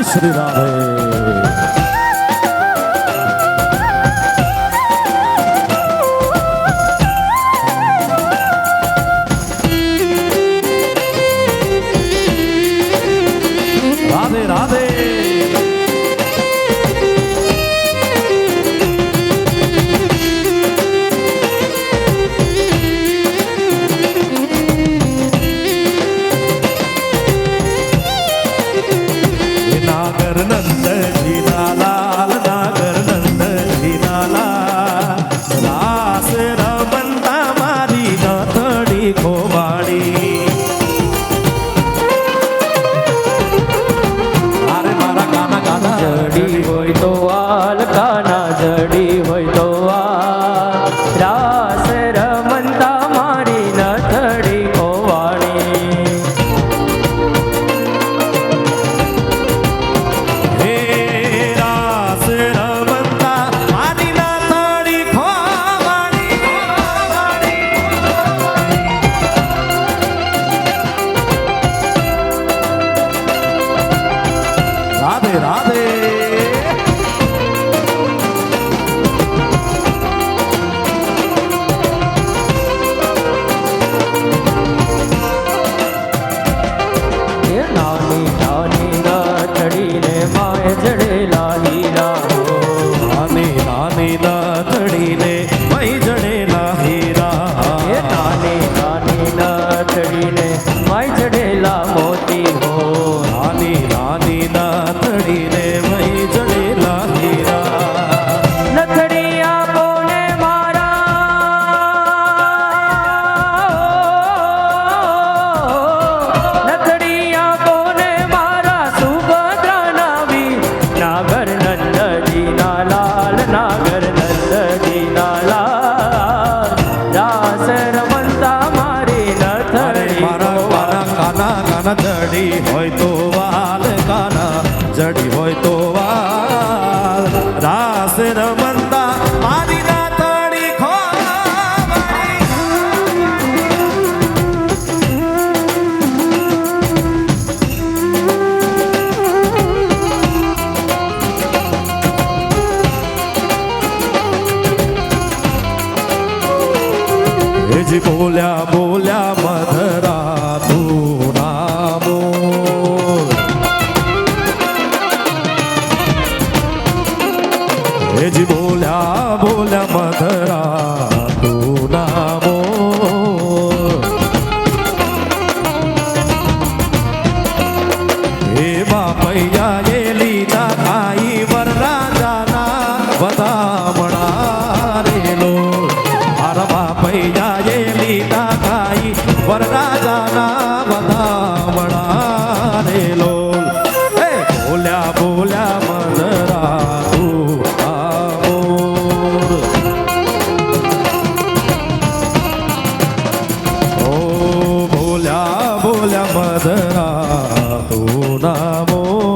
श्री राधे। राधे राधे। नागर नंद जीना लाल, नागर नंद जीना लाल, रास रमंता मारी नथड़ी खोबाड़ी। अरे मारा गाना गाना जड़ी होय तो आल, काना जड़ी होय तो आल, रास रमंता मारी नथड़ी खोबाड़ी। राधे राधे। ये नानी नानी नथड़ी ने माय जड़ेला हीरा हो, नानी नानी नथड़ी ने माय जड़ेला हीरा। ये नानी नानी नथड़ी ने माय जड़ेला मोती हो, नानी नानी नथड़ी ने माय जड़ेला हीरा। नथड़िया बोले मारा नथड़िया बोले मारा सुभद्रा नावी, नागर नंद जीना लाल, नागर नंद जीना लाल, रास रमंता मारी नथड़ी। मारा काना काना काना जड़ी होय तो वाल, काना जड़ी होय तो वाल, रास रमंता मारी नथड़ी खोबाड़ी। जी बोल्या बोल्या मधरा तू नामो, મોર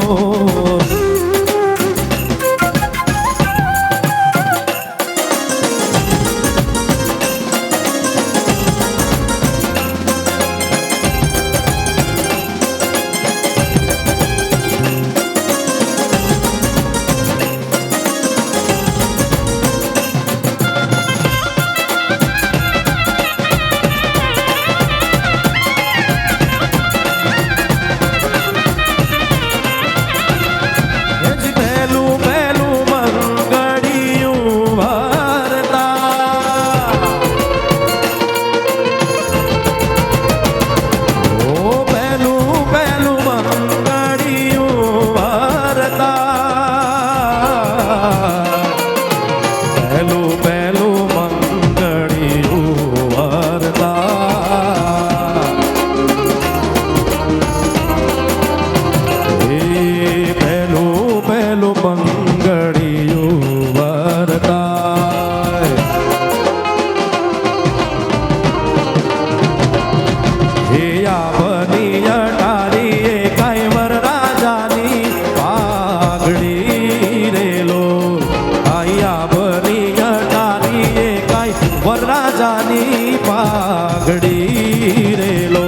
વરરાજાની પાઘડી રેલો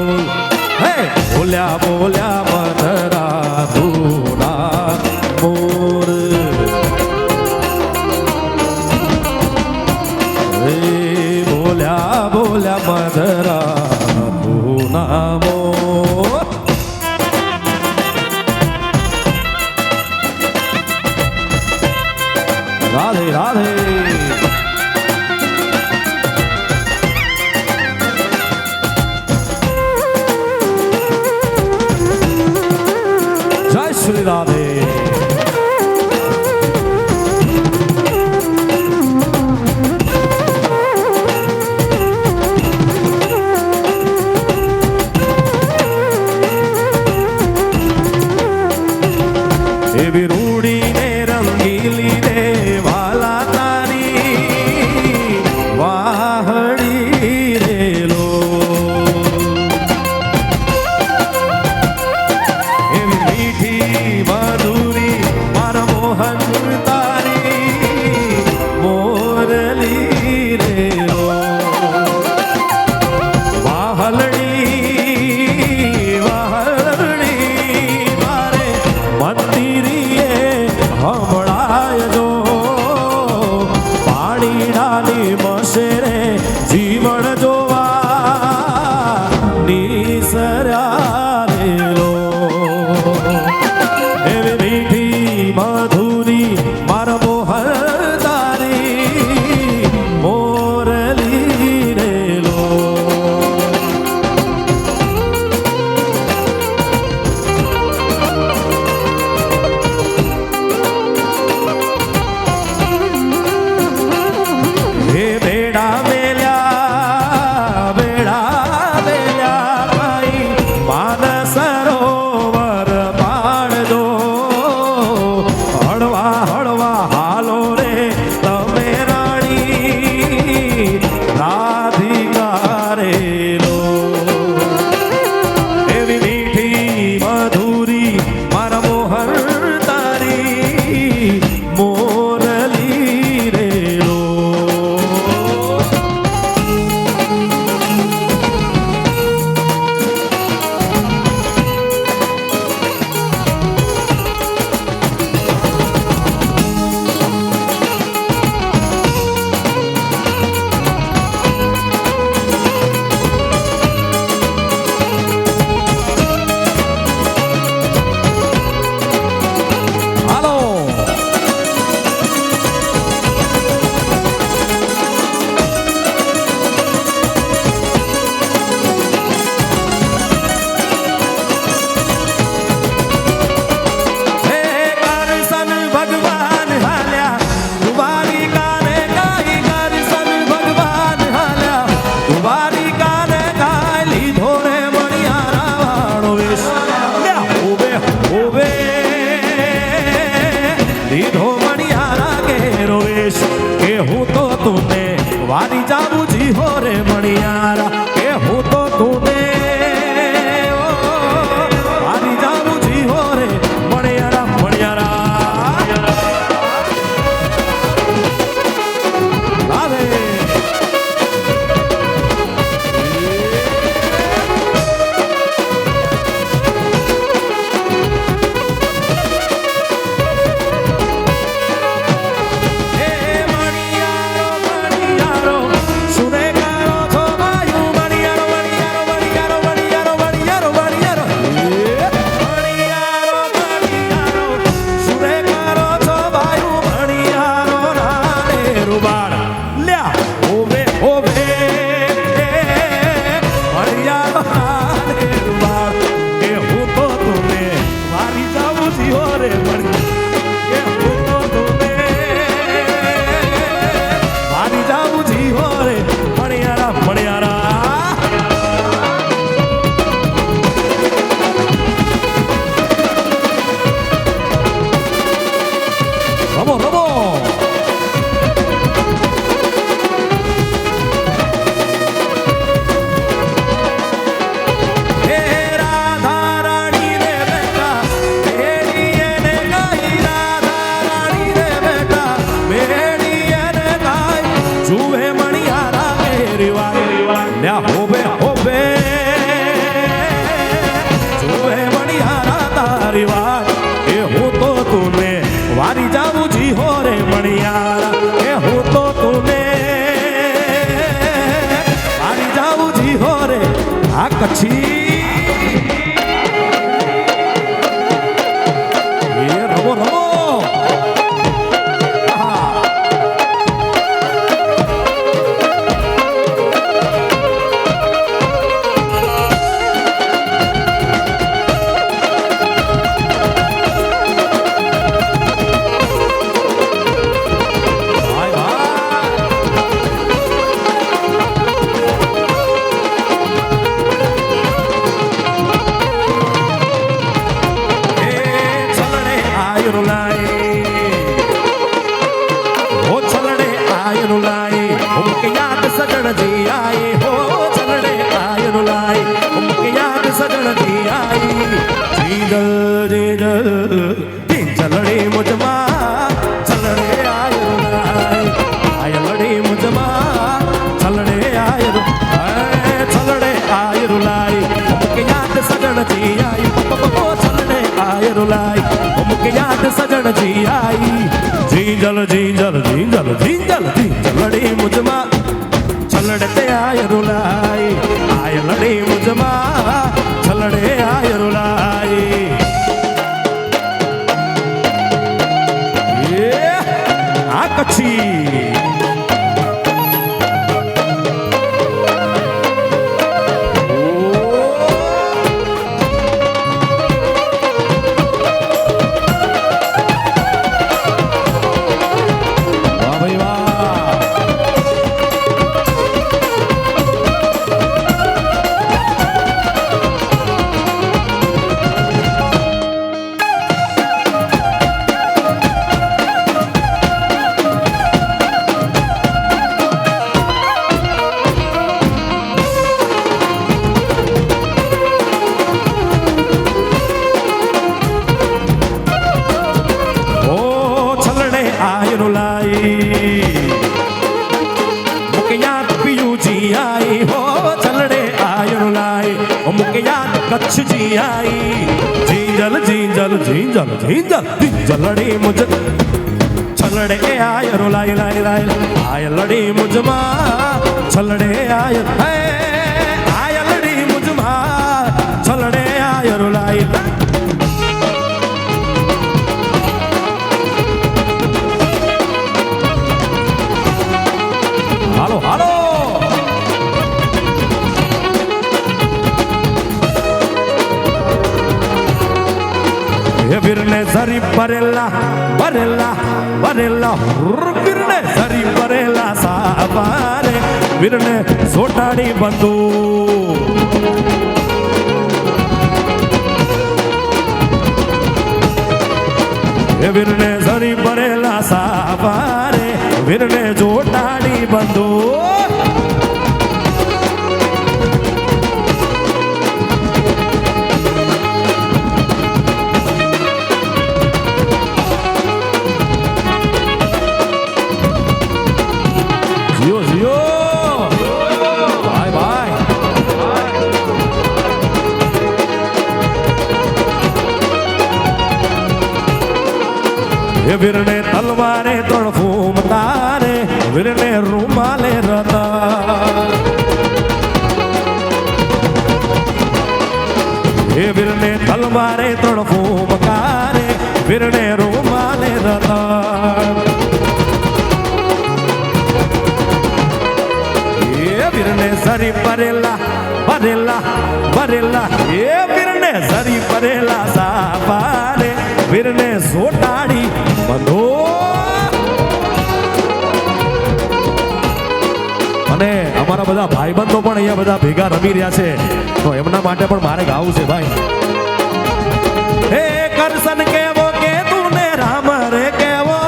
હે બોલ્યા બોલ્યા મધરા ધૂના મોર હે બોલ્યા બોલ્યા મધરા ધૂના મોર રાધે રાધે શ્રી રાધે એવી રૂડીને રંગીલી રે વાલા તારી વાહડી રેલો એવી મીઠી મધુરી મારા મોહન તારી મોરલી રેલો વાહલડી વાહલડી મારે મંદિરીએ હમણાય જો પાણી ડાલી મશેરે જીવન જોવા નિસર્યા રેલો એવી મીઠી મધુરી મારા મોહન તારી મોરલી રેલો હે બેડા મેલ્યા ભાઈ માનસ સરોવર પાડજો હળવા હળવા હાલો રે તમે રાણી રાધિકા રેલો એવી મીઠી મધુરી મારા મોહન તારી મોરલી રેલો હાલો હે કરશન ભગવાન હાલ્યા દુબારી કાને ગાઈ કરશન ભગવાન હાલ્યા દુબારી કાને ગાય લીધો રે મણિયારા વાળો વેશ ઉભે ઉભે લીધો મણિયારા કેરો વેશ કે હું તો તુને વારી જાવું જીહો રે મણિયારા કે હું તો તુને વારી જાવું જીહો રે જીવો રે મણિયારા એ હું તો તુને વારી જાવું જીવો રે મણિયારા મણિયારા રમો રમો હે રાધા રાણી રે બેટા બેડીએ ને ગાઈ રાધા રાણી રે બેટા બેડીએ ને ગાઈ જુએ મણિયારા મેરી વાય લ્યા હોબે હોબે જુએ મણિયારા તારી વાય એ હું તો તુને વારી જાવું જીવો રે મણિયારા એ હું તો તુને વારી જાવું જીવો રે આ કચ્છી એ રમો રમો આહા. ભાઈ ભાઈ એ ચલણે આયરો લાઈ હો ચલણે આયરો લાઈ ઉમકે યાદ સજણ જી આઈ હો ચલણે આયરો લાઈ ઉમકે યાદ સજણ જી આઈ જી ચલણે મુજમાં ચલણે આયરો લાઈ આયલડે મુજમાં ચલણે આયરો ચલણે આયરો લાઈ ઉમકે યાદ સજણ જી આઈ પપ્પો ચલણે આયરો લાઈ ઉમકે યાદ સજણ જી આઈ જીંજલ જીંજલ જીંજલ જીંજલ જીંજલડે મુજમાં ચલડતે આયરો લાઈ આયલડે મુજમાં ચલડે આયરો લાઈ એ આ કચ્છી વાહ ભાઈ વાહ ઓ છલણે આયરો લાઈ મુકે યાદ પિયું જી આઈ હો છલણે આયરો લાઈ ઓ મુકે યાદ કચ્છ જી આઈ જીંજલ જીંજલ જીંજલ જીંજલ જીંજલડે મુજ છલડે આયરો લાઈ લાઈ લાઈ આયલડે મુજમાં છલડે આયર હે આયલડે મુજમાં છલડે આયરો લાઈ હાલો હાલો એ વીરને ઝરી ભરેલા ભરેલા ભરેલા વીરને ઝરી ભરેલા સાવારે વીરને સોટાડી બંધુ એ વીરને ઝરી ભરેલા સાવારે વીરને જોટાડી બંધુ જીઓ જીઓ ભાઈ ભાઈ એ વીરને તલવારે તળફૂમ તારે વીરને રૂમાલે રતા એ વીરને તલવારે તળફૂમ કારે વીરને રૂમાલે રતા એ વીરને સરી ભરેલા ભરેલા ભરેલા એ વીરને સરી ભરેલા સાપારે વીરને સોટાડી બંધો. અને અમારા બધા ભાઈબંધો પણ અહીંયા બધા ભેગા રમી રહ્યા છે, તો એમના માટે પણ મારે ગાવું છે ભાઈ. હે કરશન કેવો કે તુને રામ રે કેવો,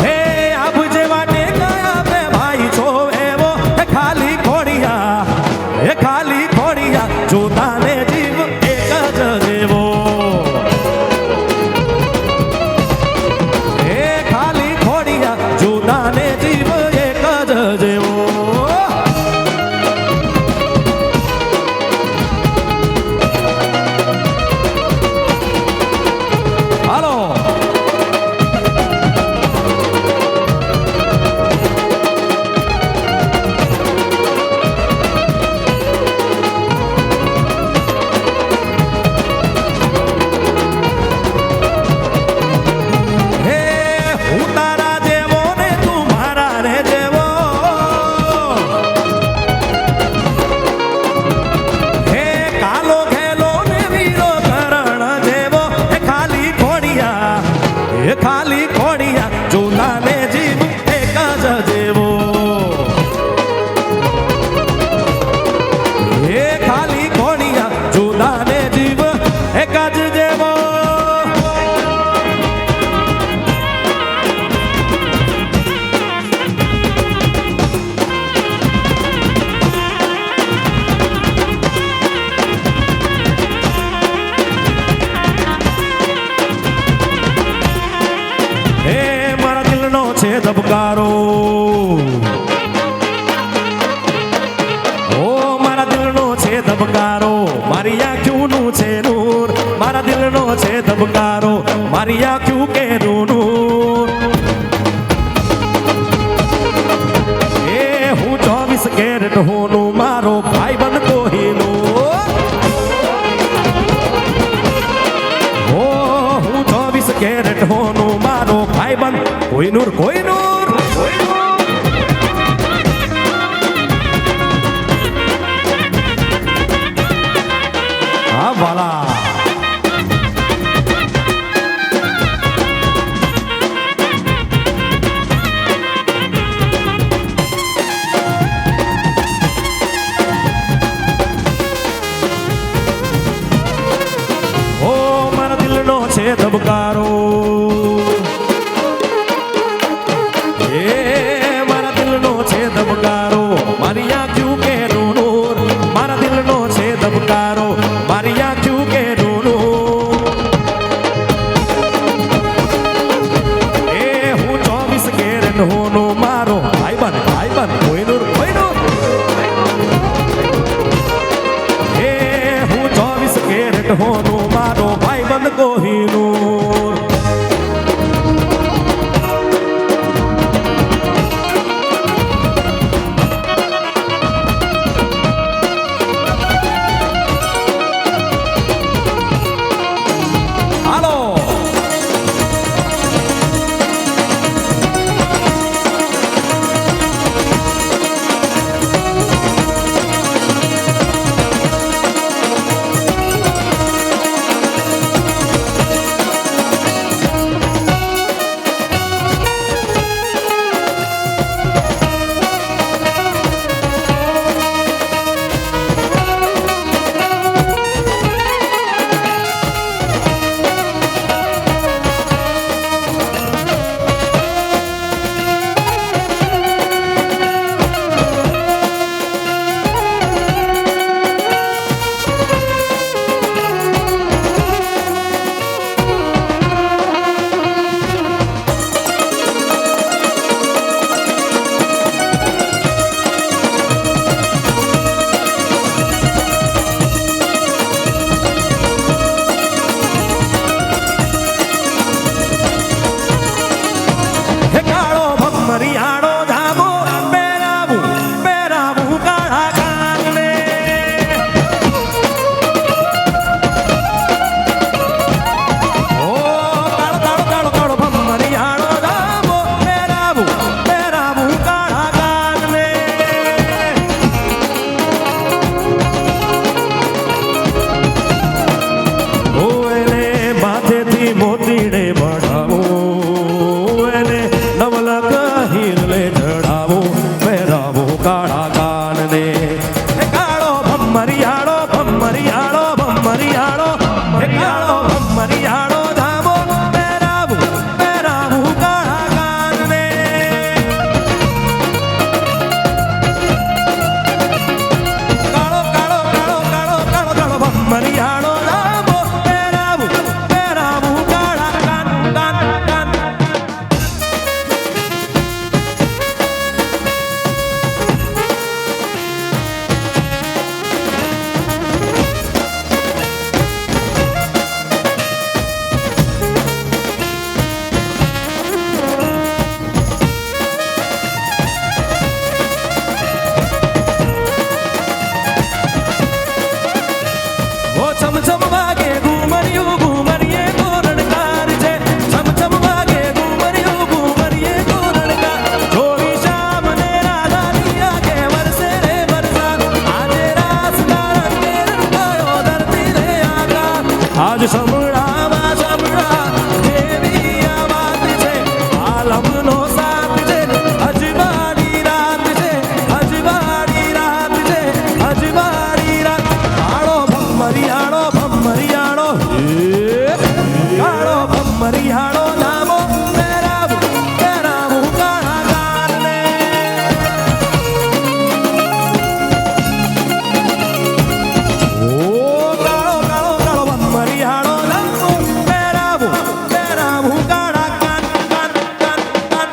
હે આપ જેવા ટેકા બે ભાઈ છો એવો, હે ખાલી ખોડિયા, હે ખાલી ખોડિયા જોતાને જીવ એક જ જેવો. હે ખાલી ખોડિયા જોતાને જીવ એક જ જેવો. હાલો હે હું તારા જેવો ને તું મારા રે જેવો, હે કાલો ઘેલો ને વીરો કરણ જેવો, હે ખાલી ખોડિયા, હે ખાલી ખોડિયા જોતાને જીવ એક જ જેવો. હે ખાલી ખોડિયા જોતાને જીવ એક જ જેવો. હે મારા દિલનો છે ધબકારો, ઓ મારા દિલનો છે ધબકારો, મારી આંખોનું છે નૂર, મારા દિલનો છે ધબકારો, મારી આંખો કે નૂર. એ હું 24 કેરેટ હોનું મારો ભાઈબંધ કોહિનૂર. ઓ હું 24 કેરેટ હોનું મારો ભાઈબંધ કોહિનૂર, કોહિનૂર. હા વાલા ઓ મારા દિલનો છે ધબકારો, એ મારા દિલનો છે ધબકારો, મારી આંખો કે નૂર, મારા દિલનો છે ધબકારો, મારી આંખો કે નૂર. એ હું 24 કેરેટ હોનો મારો ભાઈબંધ, ભાઈબંધ કોહિનૂર, કોહિનૂર. એ હું 24 કેરેટ હોનો મારો ભાઈબંધ કોહિનૂર. હાલો ભમરિયાળો લાંબો પહેરાવું પહેરાવું કાળા કાન કાન કાન ચમચમ વાગે ઘુમરિયું ઘુમરિયે ગોરણકાર છે ચમચમ વાગે ઘુમરિયું ઘુમરિયે ગોરણકાર જોડી શ્યામ ને રાધાની આગે વરસે રે વરસાદ આજે રાસના રંગે રંગાયો ધરતી રે આકાશ આજ સંભળાવા સંભળા જેવી આ વાત છે આલમનો સાથ છે અજવાળી રાત છે અજવાળી રાત છે અજવાળી રાત કાળો ભમરિયાળો ભમરિયાળો કાળો ભમરિયાળો નામો પહેરાવું પહેરાવું કાળા કાનને ઓ કાળો કાળો કાળો ભમરિયાળો નામો પહેરાવું પહેરાવું કાળા કાન કાન કાન કાન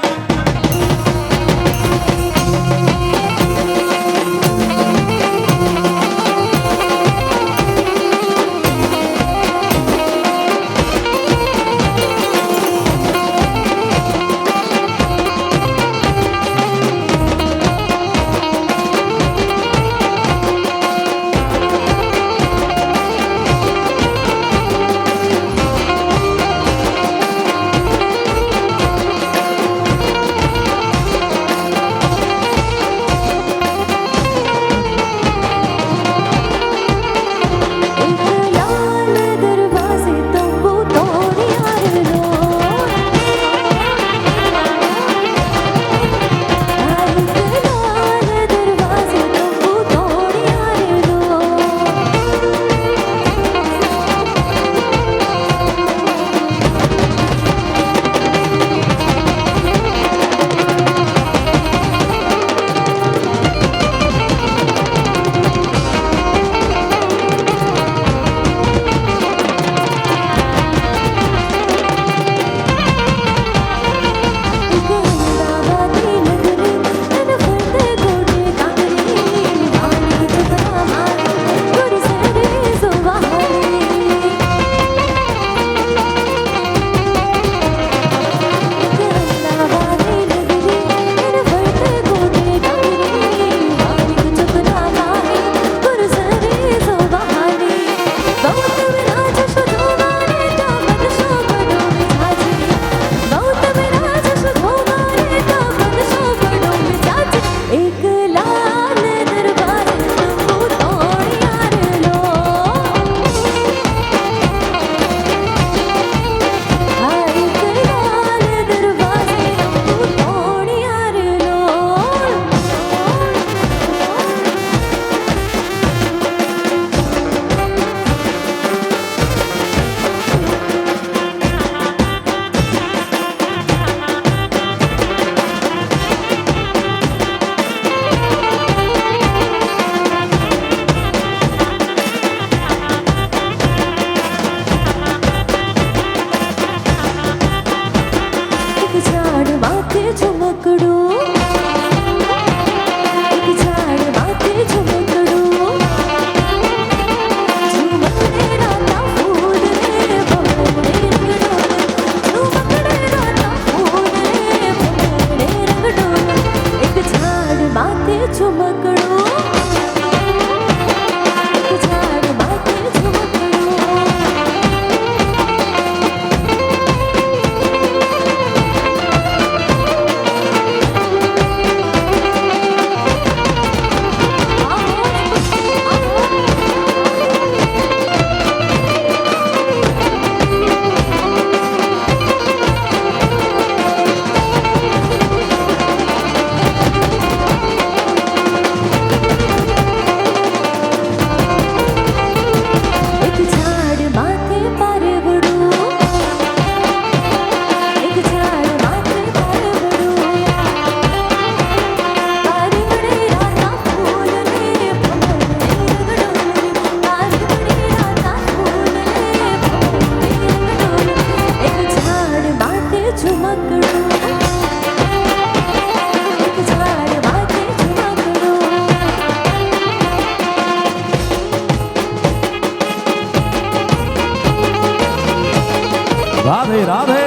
રાધે રાધે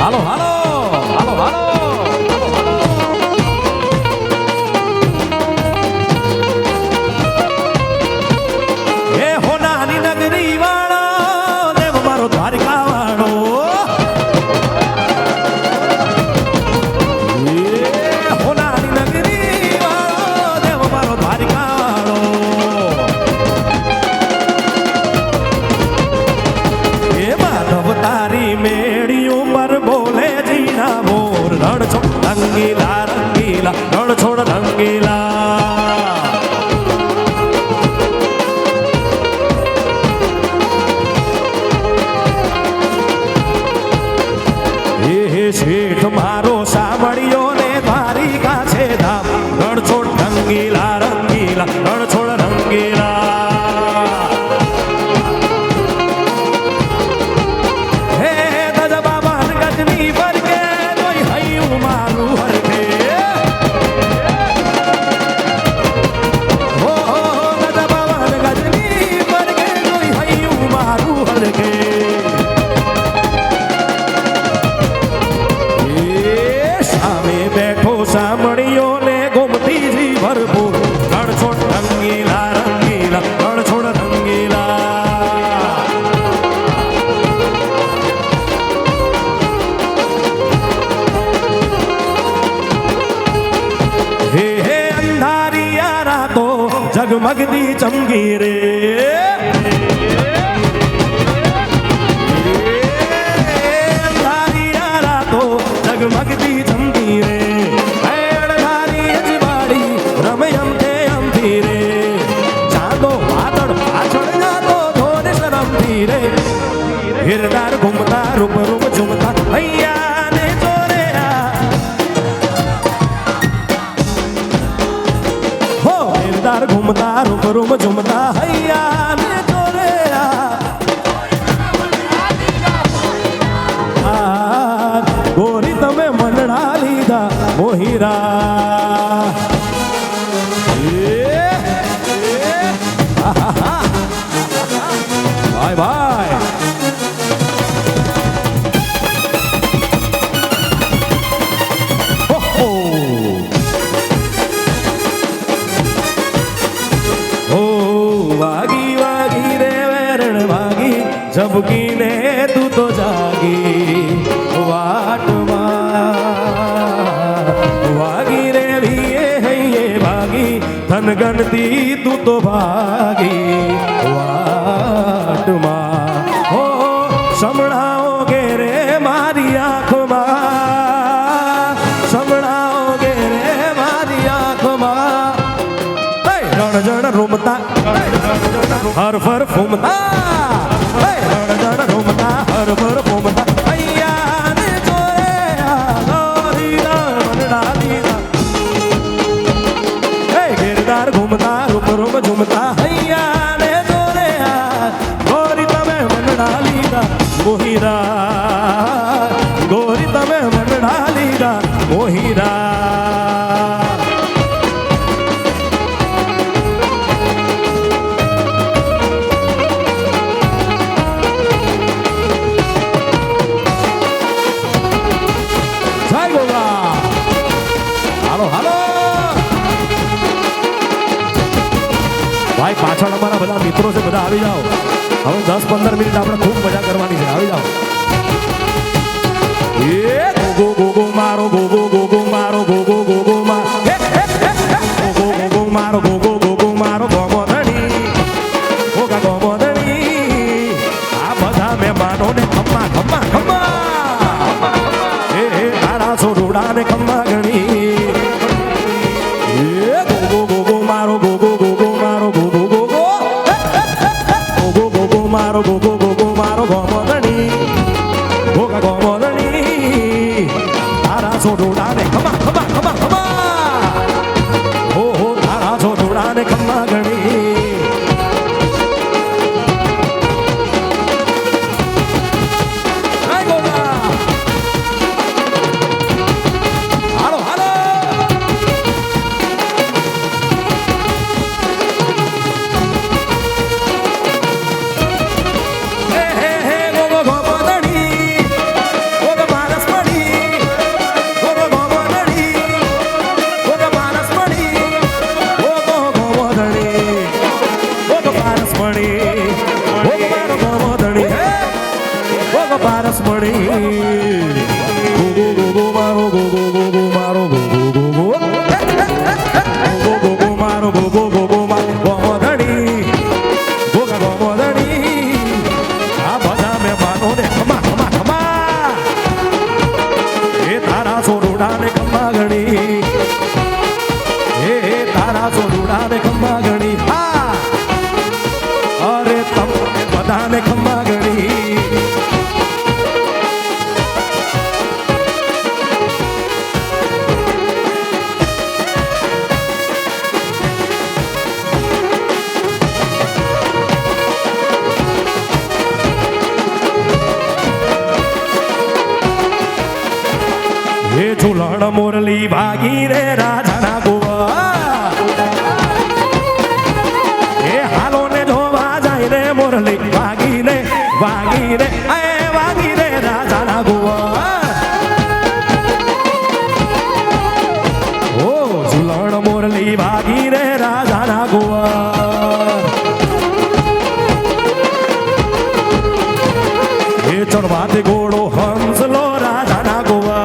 હાલો હાલો હાલો હાલો એ હોનાની નગરી વાળો દેવ મારો દ્વારિકા વાળો એ હોનાની નગરી વાળો દેવ મારો દ્વારિકા વાળો એ માધવ તારી મેળીઓ પર બોલે જીના મોર રણ છોડ રંગીલા રંગીલા રણ છોડ રંગીલા શેઠ મારો સાંભળ્યો ને દ્વારિકા છે ધામ રણછોડ રંગીલા રંગીલા રણછોડ રંગીલા હે દજ બાબા ગજની ફરકે કોઈ હૈયું મારું હરકે હો દજ બાબા ગજની ફરકે કોઈ હૈયું મારું હરકે સાંભળ્યો ને ગોમતીજી ભરપૂર રણછોડ રંગીલા રંગીલા રણછોડ રંગીલા હે હે અંધારિયા રાતો જગમગતી ચમકી રે અંધારિયા રાતો જગમગતી ચમકી રે હિરદાર ઘૂમતા રૂપ રૂપ ઝુમતા હૈયા ને ચોરેયા હો હિરદાર ઘૂમતા રૂપ રૂપ ઝુમતા હૈયા ને ચોરેયા ગોરી તમે મંડળા લીધા મોહીરા ભાઈ ભાઈ વાગી વાગી રે વેરણ વાગી ઝબકીને તું તો જાગી વાટમાં વાગી રે વિયે હૈયે ભાગી ધન ગણતી તું તો ભાગી વાટમાં હો સમણાઓ ગે રે મારી આંખમાં સમણાઓ ગે રે મારી આંખમાં જણ રૂમતા હર ફર ફૂમતા જણ રૂમતા હર ફર ફૂમતા હૈયા ને ચોરેયા મંડળા લીધા હે ગિરદાર ઘૂમતા રૂપ રૂપ ઝુમતા હૈયા ને ચોરેયા ગોરી તમે મંડળા લીધા મોહીરા ગોરી તમે મંડળા લીધા મોહીરા ભાઈ પાછળ અમારા બધા મિત્રો છે બધા આવી જાઓ હવે 10-15 મિનિટ આપણે ખૂબ મજા કરવાની છે આવી જાઓ એ ગોગો ગોગો મારો ગોગો ગોગો મારો ગોગો ગોગો ગોગો ગોગો મારો ગોગો ગોગો મારો ગોમોધણી ગોગા ગોમોધણી આ બધા મહેમાનો ને ખમ્મા ખમ્મા ખમ્મા એ તારા છોડુડા ને ખમ્મા ગણી એ ગોગો ગોગો મારો ગોગો ગોગો મારો ગોગો ગોગો ગોગો ગોગો મારો ગોગો ગોગો મારો ગોમોધણી ગોગા ગોમોધણી ગોમધણી ગો ગો ગો ગો મારો ગો ગો ગો ગો મારો ગો ગો ગો ગો ગો ગો ગો મારો ગો ગો ગો ગો મારો ગોમધણી ગોગા ગોમધણી આ બધા મહેમાનોને ખમા ખમા ખમા એ તારા સોરુડાને ખમા ગણી એ તારા સોરુડાને ખમા ગણી હા અરે તમને બધાને ખમા ગણી એ ઝુલણ મુરલી ભાગી રે રાજાના ગોવા એ હાલો ને જોવા જાય રે મુરલી ભાગી રે રાજાના ગોવા ઓ ઝુલણ મુરલી ભાગી રે રાજાના ગોવા એ ચડવાથી ઘોડો હંસલો રાજાના ગોવા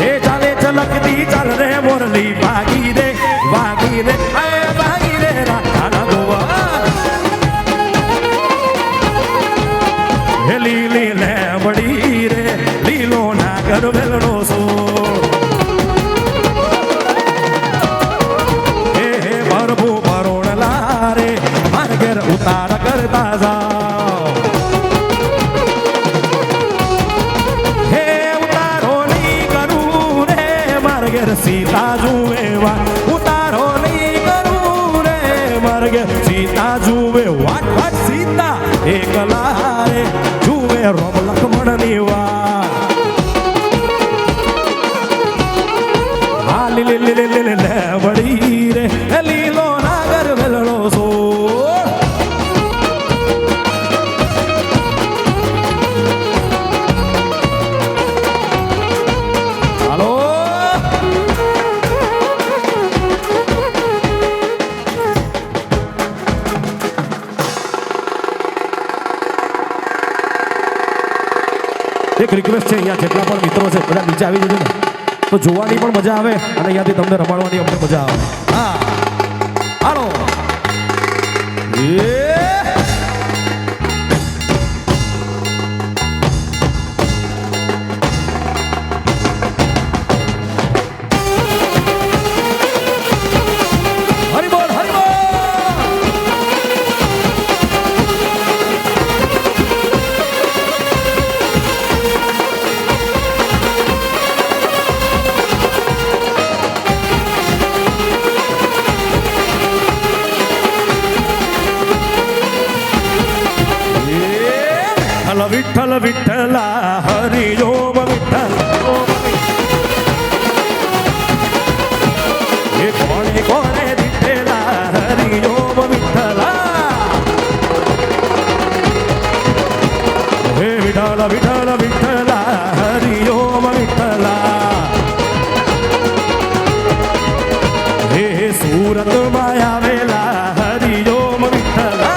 એ ચાલે ચલકતી ચાલ રે મુરલી ભાગી રે રાજાના ગોવા હે લીલી લેવડી રે લીલો નાગર વેલણો સો હે ભરભુ ભરોણલા રે માર ઘેર ઉતાર કરતા જાઓ હે ઉતારો નહીં કરું રે માર ઘેર સીતા જુએવા ઉતારો નહીં કરું રે માર ઘેર સીતા જુએ વાટ સીતા એકલા રે જુએ રોમ લખમણની વાત આ લીલી લેવડી રે લીલો નાગર વેલણો સો હાલો એક રિક્વેસ્ટ છે અહીંયા જેટલા પણ મિત્રો છે બધા નીચે આવી જજો ને તો જોવાની પણ મજા આવે અને અહીંયાથી તમને રમાડવાની અમને મજા આવે હા હાલો હરી બોલ હરી બોલ વિઠ્ઠલ વિઠ્ઠલા હરિ ઓમ વિઠ્ઠલ એ કોણે કોણે દીઠેલા હરિ ઓમ વિઠ્ઠલા હે વિઠ્ઠલ વિઠ્ઠલ વિઠ્ઠલા હરિ ઓમ વિઠ્ઠલા હે સુરત માં આવેલા હરિ ઓમ વિઠ્ઠલા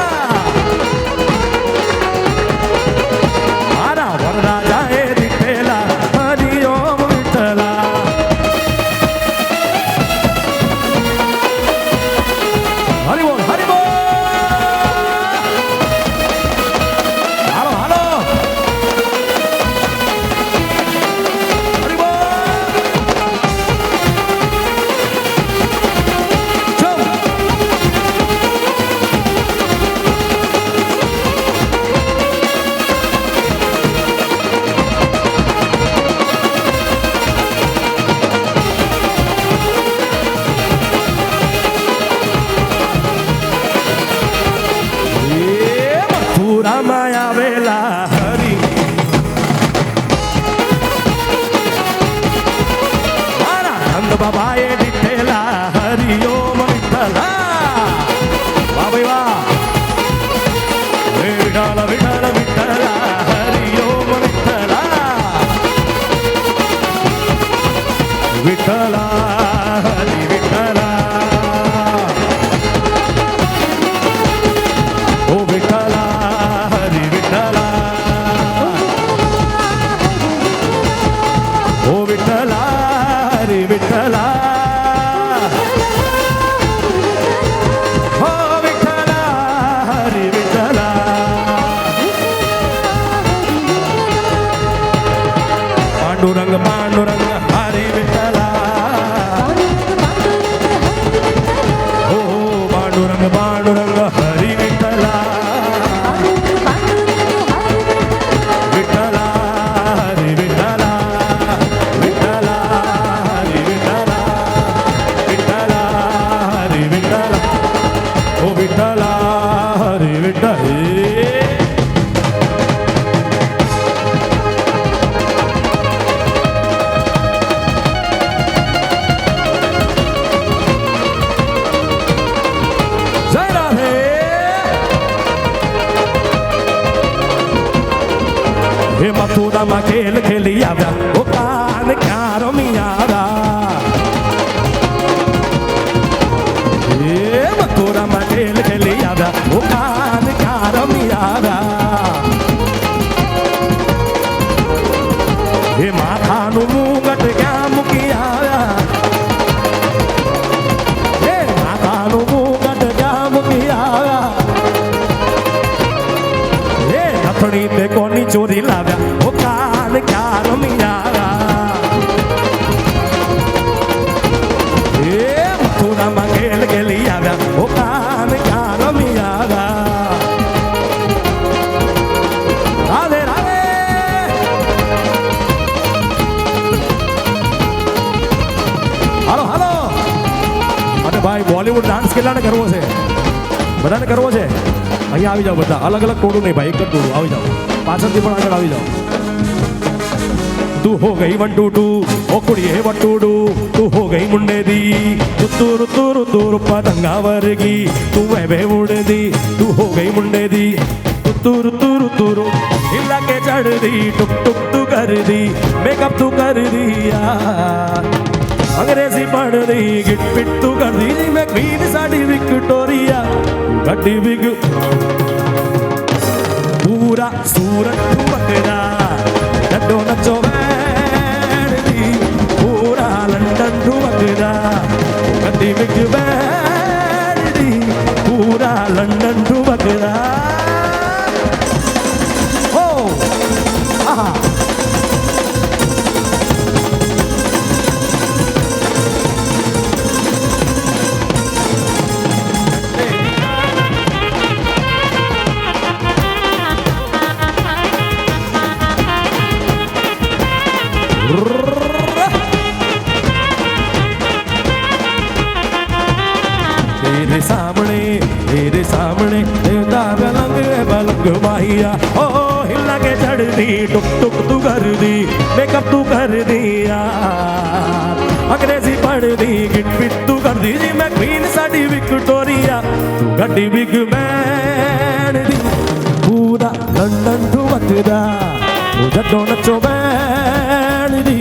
મથુરામાં ખેલ ખેલી આવ્યા ઓ કાન ક્યાં રમી આવ્યા એ મથુરામાં ખેલ ખેલી આવ્યા ઓ કાન ક્યાં રમી આવ્યા એ માથાનું મુગટ ક્યાં મૂકી આવ્યા એ માથાનું મુગટ ક્યાં મૂકી આવ્યા એ નથણી તે કોની ચોરી લાવ્યા ઓ કાન ક્યાં રમી આવ્યા એ મથુરામાં ખેલ ખેલી આવ્યા ઓ કાન ક્યાં રમી આવ્યા રાધે રાધે હાલો હાલો અને ભાઈ બોલિવૂડ ડાન્સ કેટલાને કરવો છે બધાને કરવો છે અહીંયા આવી જાઓ બધા અલગ અલગ ટોળું નહીં ભાઈ એક જ ટોળું આવી જાઓ પાછળથી પણ આગળ આવી જાઓ तू हो गई वन टू टू ओ कुड़िए वन टू टू तू हो गई मुंडे दी तू तुर तुर तुर पतंगा वर्गी तू वे उड़ दी तू हो गई मुंडे दी तू तुर तुर तुर हिला के चढ़ दी टुक टुक तू कर दी मेकअप तू कर दिया अंग्रेजी पढ़ दी गिट पिट तू कर दी मैं क्वीन साड़ी विक्टोरिया गड्डी बिग पूरा सूरत बकरा डड्डो नचो बैठी पूरा लंदन ढुमकदा गड्डी बिग बैठी पूरा लंदन ढुमकदा हो आहा तेरे सामने देवता बलंग बलंग माहिया ओ हिला के चढ़ दी टुक टुक तू कर दी मेकअप तू कर दिया अंग्रेजी पढ़ दी गिट पिट तू कर दी जी मैं क्वीन साड़ी विक्टोरिया तू गड्डी बिग बैन दी पूरा लंदन ठुमकदा ओ जड्डो नचो बैन दी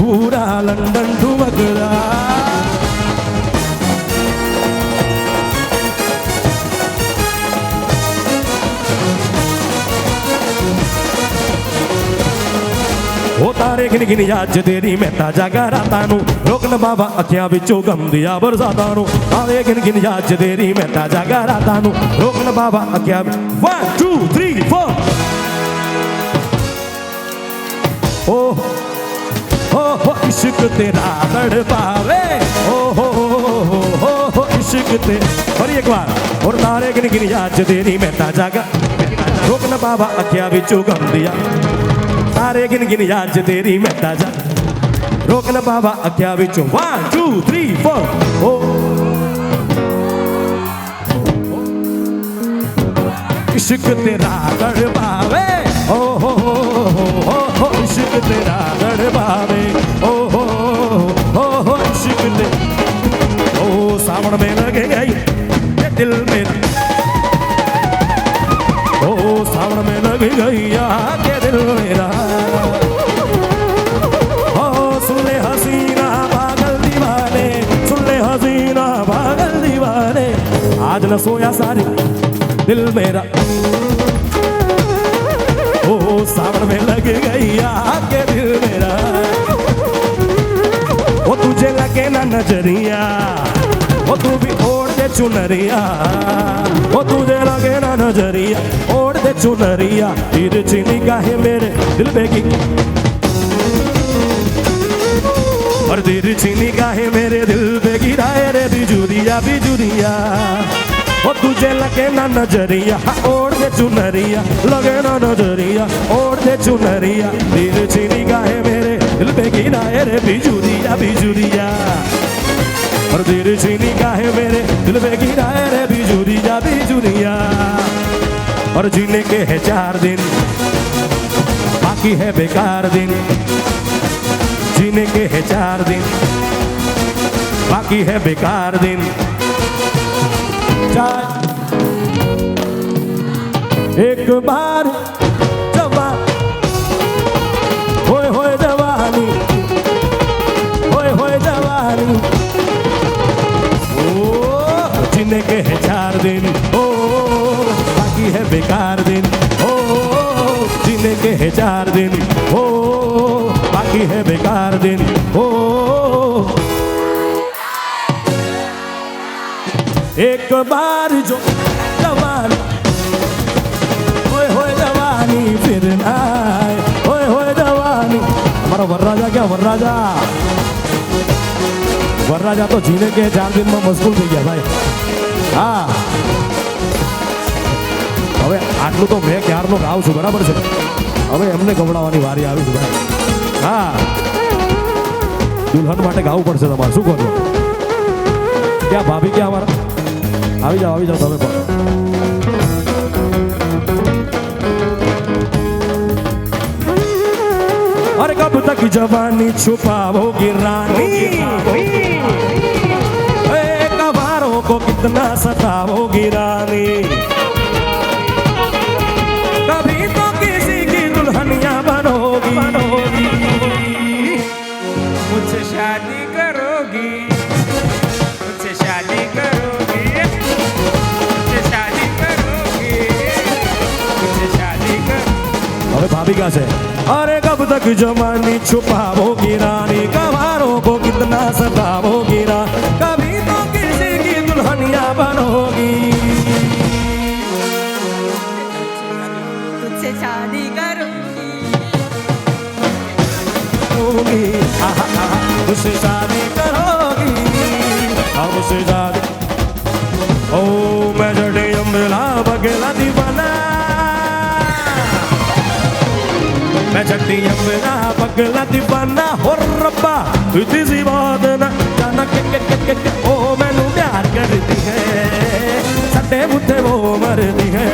पूरा लंदन ठुमकदा ओ तारे गिन गिन याद तेरी मैं ताजा कराता नू रोकन बाबा अखियां विचों गम दिया बरसाता नू तारे गिन गिन याद तेरी मैं ताजा कराता नू रोकन बाबा अखियां 1 2 3 4 ओ इश्क तेरा तड़पावे ओ इश्क ते और एक बार और तारे गिन गिन याद तेरी मैं ताजा रोकन बाबा अखियां विचों गम दिया तारे गिन गिन याद तेरी मैं ताजा रोकन बाबा अखियां विचों 1 2 3 4 ओ इश्क तेरा तड़पावे ओ इश्क तेरा तड़पावे ओ इश्क ते ओ सावन में लग गई ये दिल में ओ सावन में लग गई आके दिल मेरा ओ सुन ले हसीना पागल दीवाने सुन ले हसीना पागल दीवाने आज न सोया सारी दिल मेरा ओ सावन में लग गई आके दिल मेरा वो तुझे लगे ना नजरिया वो तू भी ओढ़ दे चुनरिया वो तुझे लगे ना नजरिया ओढ़ दे चुनरिया तिरछी निगाहें मेरे दिल पे की और तिरछी निगाहें मेरे दिल पे गिराए रे बिजुरिया बिजुरिया वो तुझे लगे ना नजरिया ओढ़ दे चुनरिया लगे ना नजरिया ओढ़ दे चुनरिया तिरछी निगाहें मेरे दिल पे गिराए रे बिजुरिया बिजुरिया और तिरछी निगाहें मेरे दिल पे गिराए रे बिजुरिया बिजुरिया और जीने के है 4 दिन बाकी है बेकार दिन जीने के है 4 दिन बाकी है बेकार दिन एक बार जवा जीने के है 4 दिन, ओ बाकी है बेकार दिन, ओ जीने के है 4 दिन, ओ बाकी है बेकार दिन, ओ एक बार जो जवानी, होए होए जवानी फिर ना आए, होए होए जवानी। हमारा वरराजा क्या वरराजा, वरराजा तो जीने के 4 दिन में मशगूल થઈ ગયા ભાઈ। હા હવે આટલું તો મેં ક્યારનો ગાઉં છું, બરાબર છે, હવે એમને ગવડાવવાની વારી આવી છે ભાઈ। હા દુલ્હન માટે ગાવું પડશે તમારે, શું કહો છો? ક્યાં ભાભી ક્યાં અમારા? આવી જાઓ તમે પણ। अरे कब तक जवानी छुपाओगी रानी, कबारों को कितना सताओगी रानी, कभी तो किसी की दुल्हनिया बनोगी, मुझसे शादी करोगी, मुझसे शादी करोगी, मुझसे शादी करोगी, मुझसे शादी कर। अरे भाभी क्या से? अरे कब तक जवानी छुपाओगी रानी, कबारों को कितना सताओगी रानी, कभी तो किसी की दुल्हनिया बनोगी, तुझसे शादी करूंगी, आहा आहा मुझसे शादी करोगी, मुझसे शादी। ओ मैं जड़े अम्बला बगला दीवाना, मैं जड़ी अम्बला बगला दीवाना, हो रब्बा इतनी सी बात ना जाना के ओ मैनू प्यार करती है, सटे बुते वो मरती है,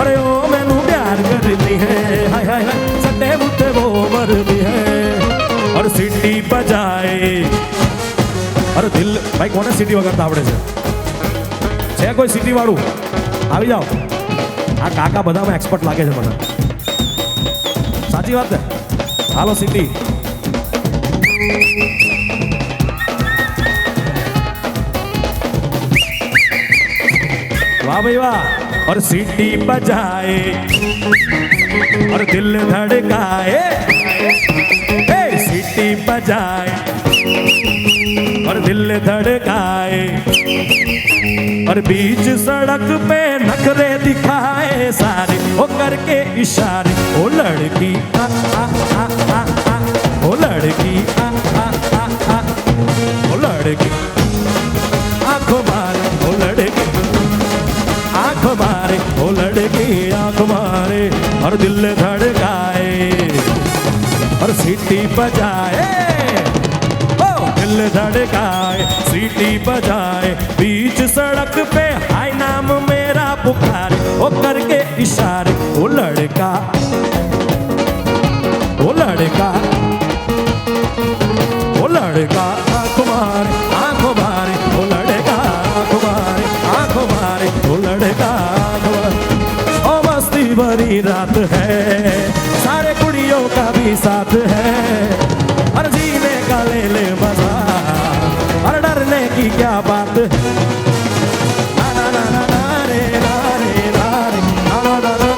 अरे ओ मैनू प्यार करती है, हाय हाय हाय सटे बुते वो मरती है। और सीटी बजाए, अरे दिल भाई कोने सीटी वगाड़ता आवड़े છે કોઈ સિટી વાળું? આવી જાઓ, આ કાકા બધામાં એક્સપર્ટ લાગે છે મને, સાચી વાત છે। હાલો સિટી, वाह भाई वाह। और सीटी बजाए और दिल धड़काए, सीटी बजाए और दिल धड़काए, और बीच सड़क पे नखरे दिखाए सारे, वो करके इशारे, ओ लड़की आ आ आ आ आ, ओ लड़की आ आ आ आ, ओ लड़की आंखों मारे, ओ लड़की आंखों मारे, ओ लड़की आंखों मारे, और दिल धड़काए और सीटी बजाए, दिल धड़काए सीटी बजाए, बीच सड़क पे हाय नाम मेरा पुकारे, वो करके इशारे, वो लड़का वो लड़का वो लड़का आंखों मारे आंखों मारे, वो लड़का आंखों मारे आंखों मारे, वो लड़का आंखों मारे। ओ मस्ती भरी रात है, सारे कुड़ियों का भी साथ है, हर जीने का ले ले मजा, और डरने की क्या बात, ना ना ना ना ना रे ना रे ना रे ना ना ना ना,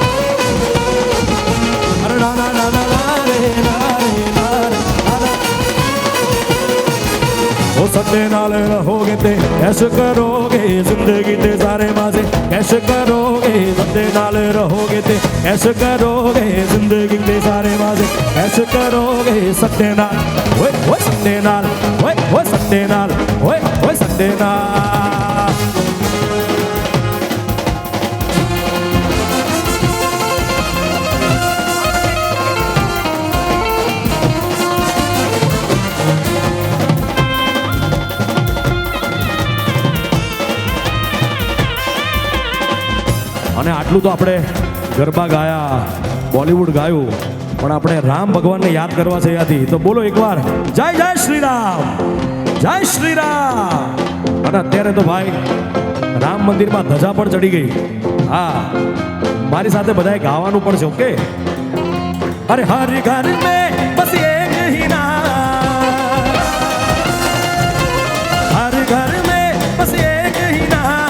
अरे ना ना ना ना ना रे ना रे ना रे ना ना। ओ सत्ते नाल रहोगे ते कैसे करोगे जिंदगी ते सारे मजे, कैसे करोगे सत्ते नाल रहोगे ते कैसे करोगे जिंदगी ते सारे मजे, कैसे करोगे सत्ते नाल, ओए ओए सत्ते नाल, ओए ओए सत्ते नाल, ओए ओए सत्ते नाल। અને આટલું તો આપણે ગરબા ગાયા, બોલિવૂડ ગાયું, પણ આપણે રામ ભગવાનને યાદ કરવા છે યાદી, તો બોલો એકવાર જય જય શ્રી રામ, જય શ્રી રામ। અને અત્યારે તો ભાઈ રામ મંદિરમાં ધજા પણ ચડી ગઈ। હા મારી સાથે બધાએ ગાવાનું પણ છે, ઓકે? અરે હર ઘર में बस एक ही नाम, हर घर में बस एक ही नाम,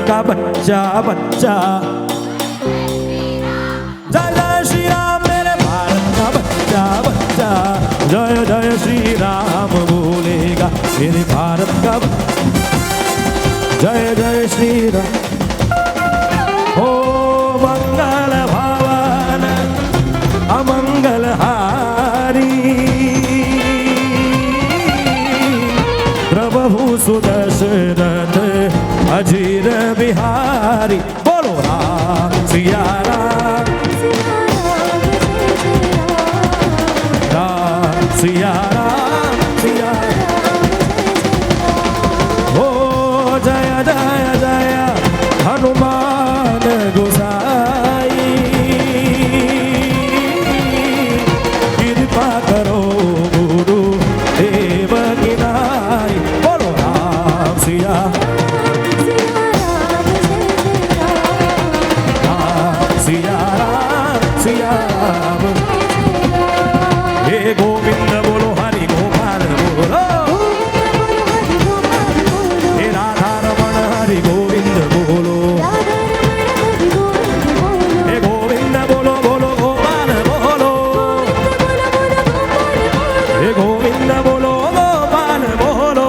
का बच्चा बच्चा जय जय श्री राम मेरे भारत का बच्चा बच्चा जय जय श्री राम बोलेगा मेरे भारत का जय जय श्री राम ओ मंगल भवन अमंगल हारी प्रभु सुदशरथ अजीर बिहारी बोलो राम सिया राम राम सिया राम सिया ओ जय जय जय हनुमान गोसाई कृपा करो गुरु देव की नाई बोलो राम सिया राम सिया राम हे गोविंद बोलो हरि गोपाल बोलो हे राधा रमण हरि गोविंद बोलो हे गोविंद बोलो बोलो गोपाल बोलो हे गोविंद बोलो गोपाल बोलो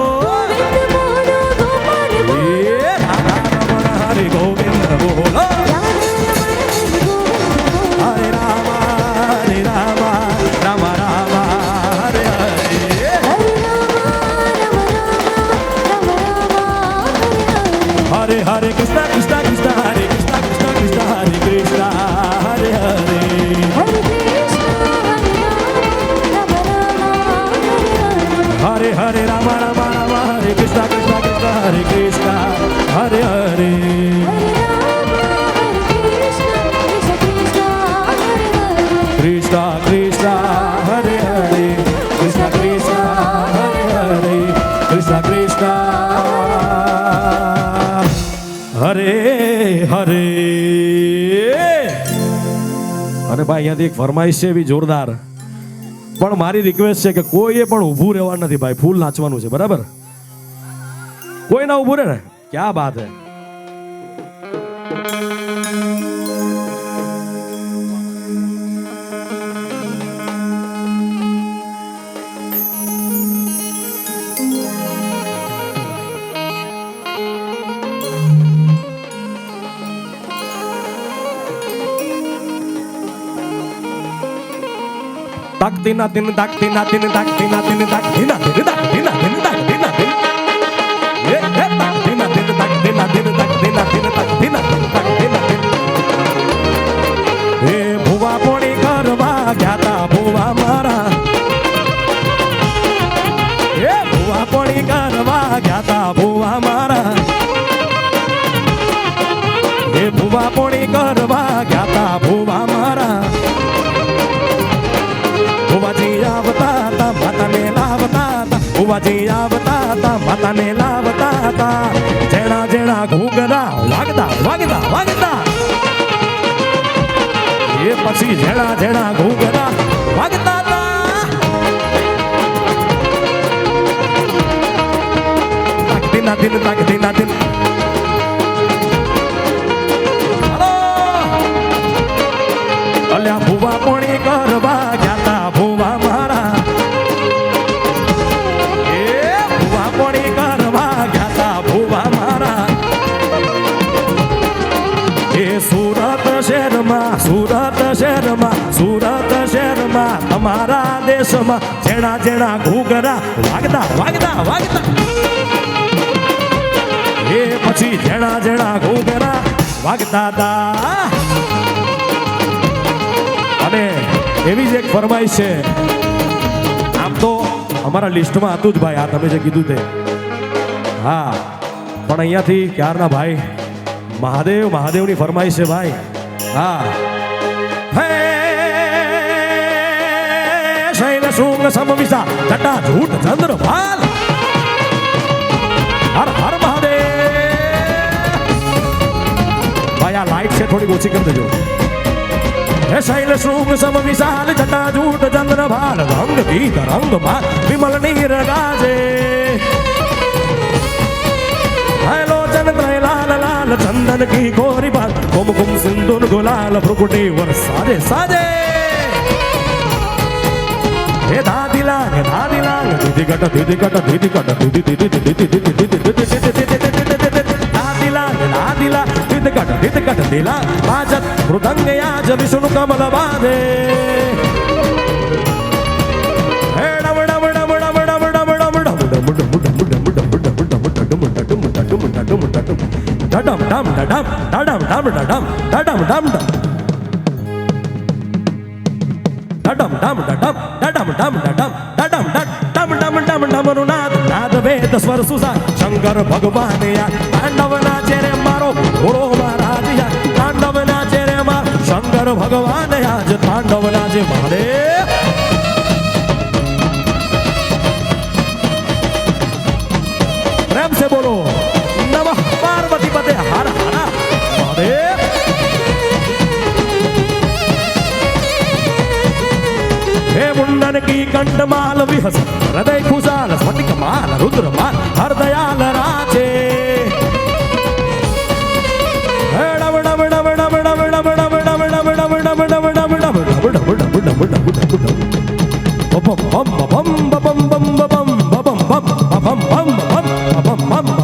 हे राधा रमण हरि गोविंद बोलो हरे राम राम राम हरे हरे हरे हरे कृष्णा कृष्णा कृष्णा हरे कृष्णा कृष्णा कृष्णा हरे कृष्णा हरे हरे हरे हरे राम राम राम हरे कृष्णा कृष्णा कृष्णा हरे कृष्णा हरे हरे कृष्णा कृष्णा हरे हरे कृष्णा कृष्णा हरे हरे कृष्णा कृष्णा હરે હરે અને ભાઈ અહીંયાથી એક ફરમાઈશ છે એવી જોરદાર પણ મારી રિક્વેસ્ટ છે કે કોઈએ પણ ઊભું રહેવા નથી ભાઈ ફૂલ નાચવાનું છે બરાબર કોઈ ના ઊભું રહે ને ક્યાં બાત હે tak tina tin tak tina tin tak tina tin tak tina tin tak tina tin tak tina tin tak tina tin tak tina tin tak tina tin tak tina tin tak tina tin એ ભુવા પોણી કરવા ગયા તા ભુવા મારા એ ભુવા પોણી કરવા ગયા તા ભુવા મારા એ ભુવા પોણી કરવા ગયા તા ભુવા મારા ભુવાજી આવતા હતા માતાને લાવતા હતા ભુવાજી આવતા હતા માતાને લાવતા હતા જેણા જેણા ઘૂઘરા વાગતા વાગતા વાગતા એ પછી જેણા જેણા ઘૂઘરા વાગતા હતા તાકતી ના દિન તાકતી ના દિન અલ્યા ભુવા પોણી કરવા ગયા તા ભુવા મારા એ ભુવા પોણી કરવા ગયા તા ભુવા મારા એ સુરત શહેરમાં અમારા દેશમાં જેણા જેણા ઘૂઘરા વાગતા વાગતા વાગતા એ પછી જેણા જેણા ઘૂઘરા વાગતા હતા અને એવી જ એક ફરમાઈશ છે આમ તો અમારા લિસ્ટમાં હતું જ ભાઈ આ તમે જે કીધું તે હા પણ અહીંયાથી ક્યારના ભાઈ મહાદેવની ફરમાઈશ છે ભાઈ હા હે શૈલ શૃંગ સમવિસા જટા ઝૂટ ચંદ્ર ભાલ હર હર મહાદેવ ભાઈ આ લાઈટ છે થોડી ઓછી કરી દેજો હે શૈલ શૃંગ સમ વિશાલ જટા જૂટ ચંદ્ર ભાલ રંગ ગીત રંગ માં વિમલ નીર ગાજે હે લોચન ત્રય લાલ લાલ चंदन की गोरी बाल कुमकुम सिंदूर गुलाल भ्रुकुटी वर साजे साजे हे दादी लांग दीदी कट दीदी कट दीदी कट दीदी दीदी दीदी दीदी दीदी दीदी दादी लांग दीदी कट दिला वाजत मृदंग याज विष्णु कमल बाधे हे डम डम डम डम डम डम डम डम डम डम नाद वेद स्वर सुसा शंकर भगवान या तांडव नाचे रे मारो घोड़ो महाराज या तांडव नाचे रे मार शंकर भगवान आज तांडव नाचे महादेव प्रेम से बोलो नमः पार्वती पते हर हर महादेव हे मुंडन की कंठमाल विहस हृदय खुशाल स्फटिक माल रुद्र माल हर दयाल राजे डम डम डम डम डम डम डम डम डम डम डम डम डम डम बम बम बम बम बम बम बम बम बम बम बम बम बम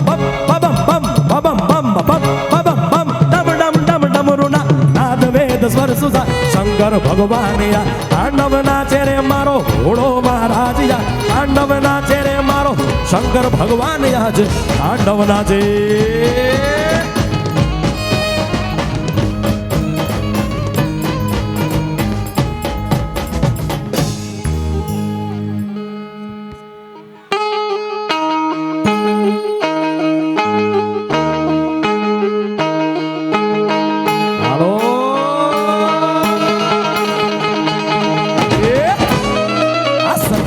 बम बम बम बम डम डम डम डम रुना नाद वेद स्वर सुसा शंकर भगवान या तांडव नाचे रे मारो घोड़ो महाराज या तांडव नाचे रे मारो शंकर भगवान आज तांडव नाचे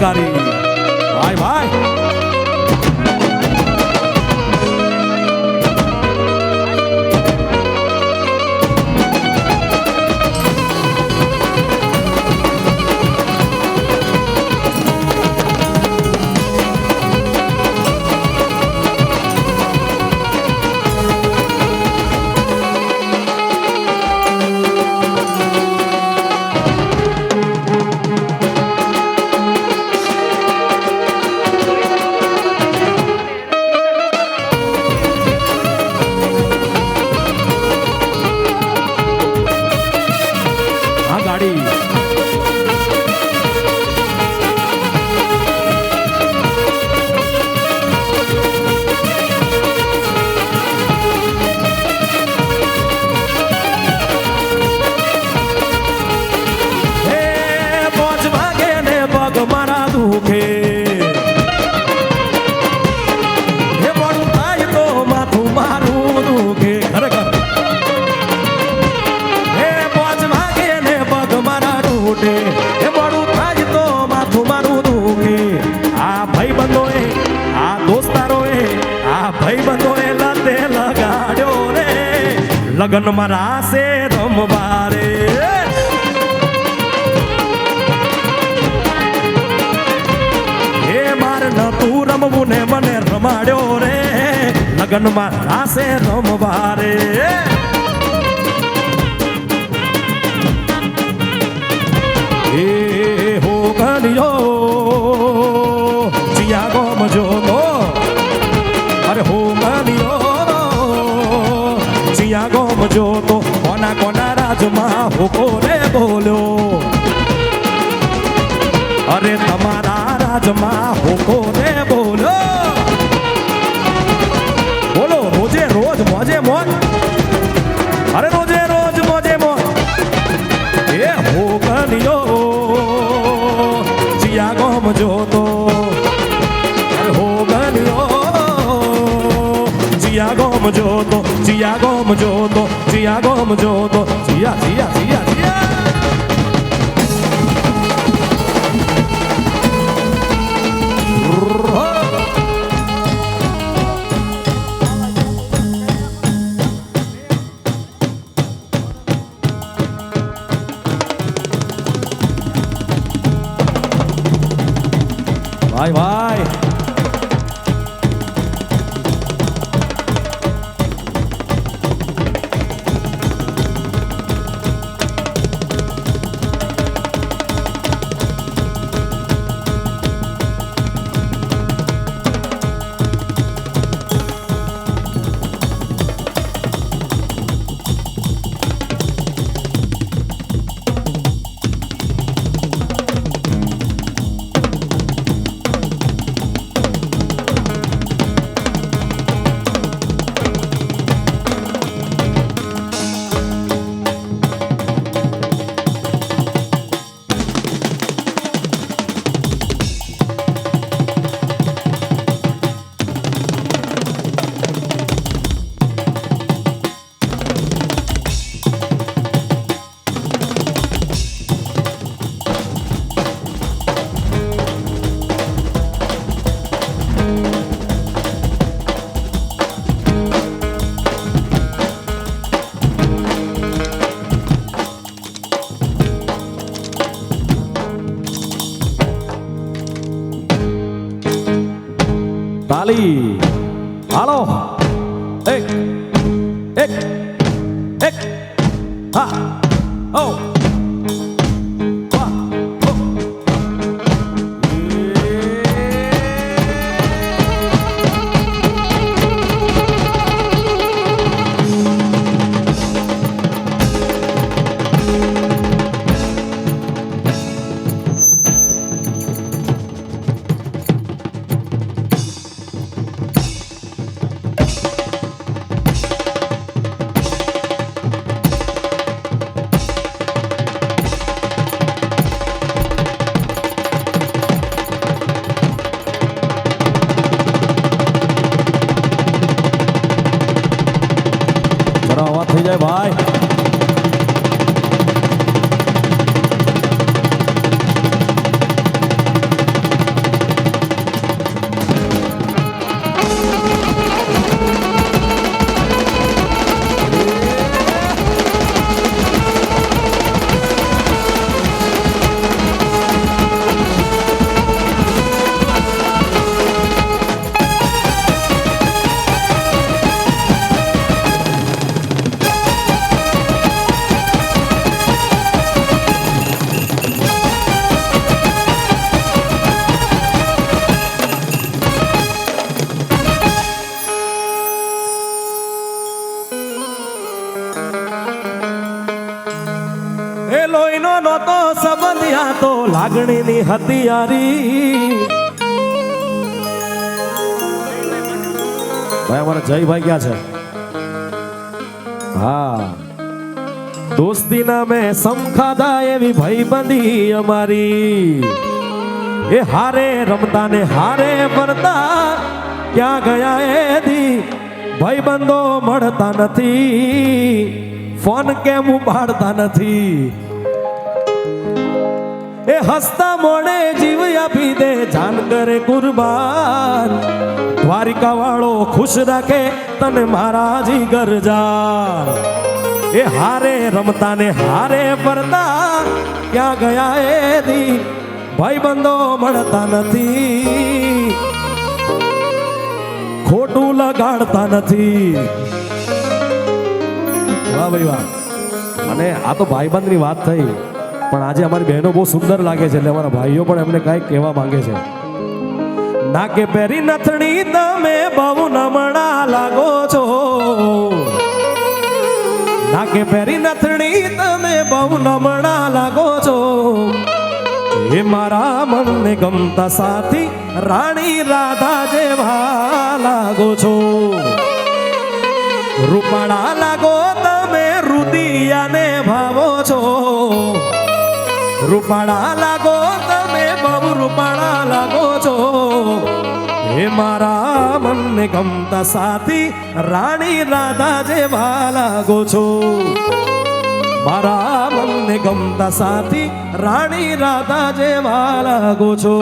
भाई भाई लगन मरा से रमवारे हे मार न तू रमवू ने मने रमाड्यो रे लगन मरा से रमवारे हे हो गलियो जिया गो मजो तो अरे हो गलियो गोम जो तो कोना कोना राजमा हो कोने बोलो अरे तुम्हारा राजमा हो कोने बोलो बोलो रोजे रोज मौजे मौज अरे रोजे रोज मौजे मौज ये हो गलियो जिया गोम जो तो अरे हो गलियो जिया गोम जो तो जिया गोम जो तो जिया गोम जो तो जिया जिया जिया जिया भाई भाई તાલી હાલો એક એક એક હા ઓ વાહ, ઓ. જરા અવાજ થઈ જાય ભાઈ એ લોહીનો નહોતો સંબંધ આ તો લાગણીની હથિયારી ભાઈ અમારા જયભાઈ ક્યાં છે હા દોસ્તીના મેં સમખાધા એવી ભાઈબંધી અમારી એ હારે રમતા ને હારે ફરતા ક્યાં ગયા એ દી ભાઈબંધો મળતા નથી ફોન કેમ ઉપાડતા નથી એ હસતા મોડે જીવ આપી દે જાન કરે કુરબાન દ્વારિકા વાળો ખુશ રાખે તને મારા જીગર જાન એ હારે રમતા ને હારે ફરતા ક્યાં ગયા એ દી ભાઈબંધો મળતા નથી ખોટું લગાડતા નથી વાહ ભાઈ વાહ અને આ તો ભાઈબંધની વાત થઈ પણ આજે અમારી બહેનો બહુ સુંદર લાગે છે એટલે અમારા ભાઈઓ પણ એમને કાંઈક કહેવા માંગે છે નાકે પહેરી નથણી તમે બહુ નમણા લાગો છો નાકે પહેરી નથણી તમે બહુ નમણા લાગો છો એ મારા મનને ગમતા સાથી રાણી રાધા જેવા લાગો છો રૂપાળા લાગો તમે રુદિયાને ભાવો છો રૂપાળા લાગો તમે બહુ રૂપાળા લાગો છો હે મારા મનને ગમતા સાથી રાણી રાધા જેવા લાગો છો મારા મનને ગમતા સાથી રાણી રાધા જેવા લાગો છો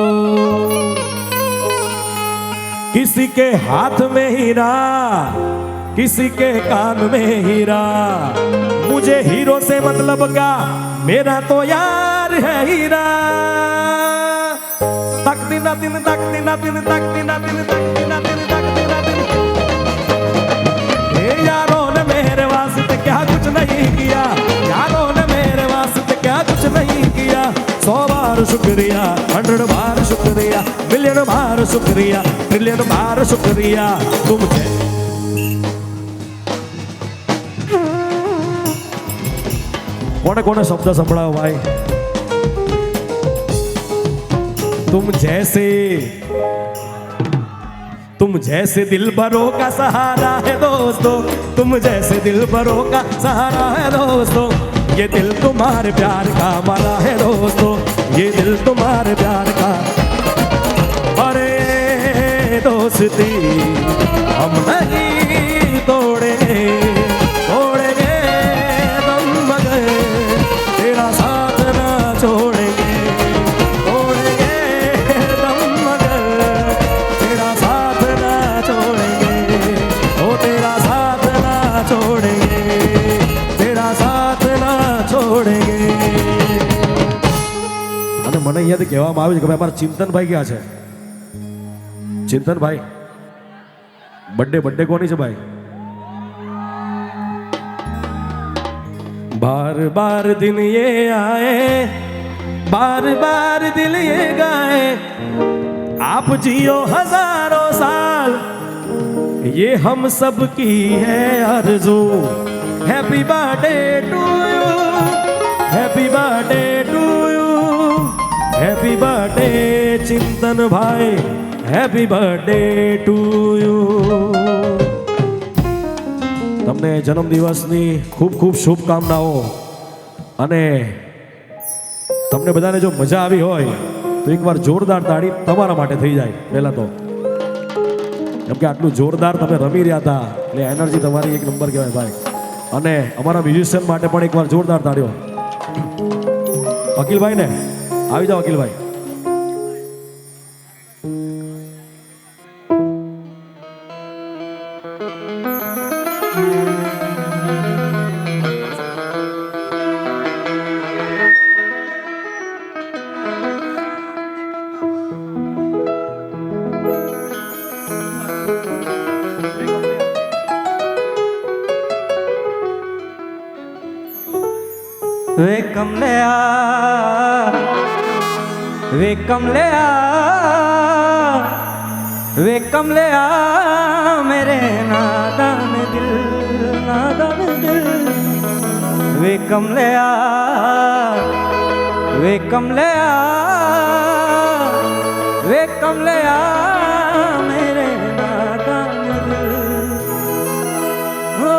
किसी के हाथ में हीरा किसी के कान में हीरा मुझे हीरो से मतलब का मेरा तो यार है हीरा तक दिन दिन तक दिन दिन तक दिन दिन तक दिन दिन तक दिन दिन यारों ने मेरे वास्ते क्या कुछ नहीं किया यारों ने मेरे वास्ते क्या कुछ नहीं किया 100 बार शुक्रिया 100 बार शुक्रिया मिलियन बार शुक्रिया ट्रिलियन बार शुक्रिया तुमसे कोने कोने शब्द संभળાવો भाई तुम जैसे दिल भरों का सहारा है दोस्तों तुम जैसे दिल भरों का सहारा है दोस्तों ये दिल तुम्हारे प्यार का मारा है दोस्तों ये दिल तुम्हारे प्यार का अरे दोस्ती हम नहीं तोड़ेंगे तोड़ेंगे दम मगर तेरा साथ ना छोड़ेंगे तोड़ेंगे दम मगर तेरा साथ ना छोड़ेंगे ओ तेरा साथ ना छोड़ेंगे तेरा साथ ना छोड़ेंगे અને મને અહીંયાથી કહેવામાં આવ્યું છે કે ભાઈ અમારા ચિંતનભાઈ ક્યાં છે ચિંતનભાઈ बर्थडे कोनी છે ભાઈ? बार बार दिन ये आए, बार बार दिल ये गाए, आप जियो हजारों साल, ये हम सब की है आरज़ू। Happy birthday to you, happy birthday to you, happy birthday Chintan भाई, हैप्पी बर्थडे टू यू। તમને જન્મદિવસની ખૂબ ખૂબ શુભકામનાઓ અને તમને બધાને જો મજા આવી હોય તો એકવાર જોરદાર તાળી તમારા માટે થઈ જાય પહેલા તો, કેમ કે આટલું જોરદાર તમે રમી રહ્યા હતા એટલે એનર્જી તમારી એક નંબર કહેવાય ભાઈ. અને અમારા મ્યુઝિશિયન માટે પણ એકવાર જોરદાર તાળીઓ. અકિલભાઈ ને આવી જાઓ અકિલભાઈ. वे कमलिया, वे कमलिया, वे कमलिया, मेरे नादान दिल, नादान दिल। वे कमलिया, वे कमलिया, वे कमलिया, मेरे नादान दिल। ओ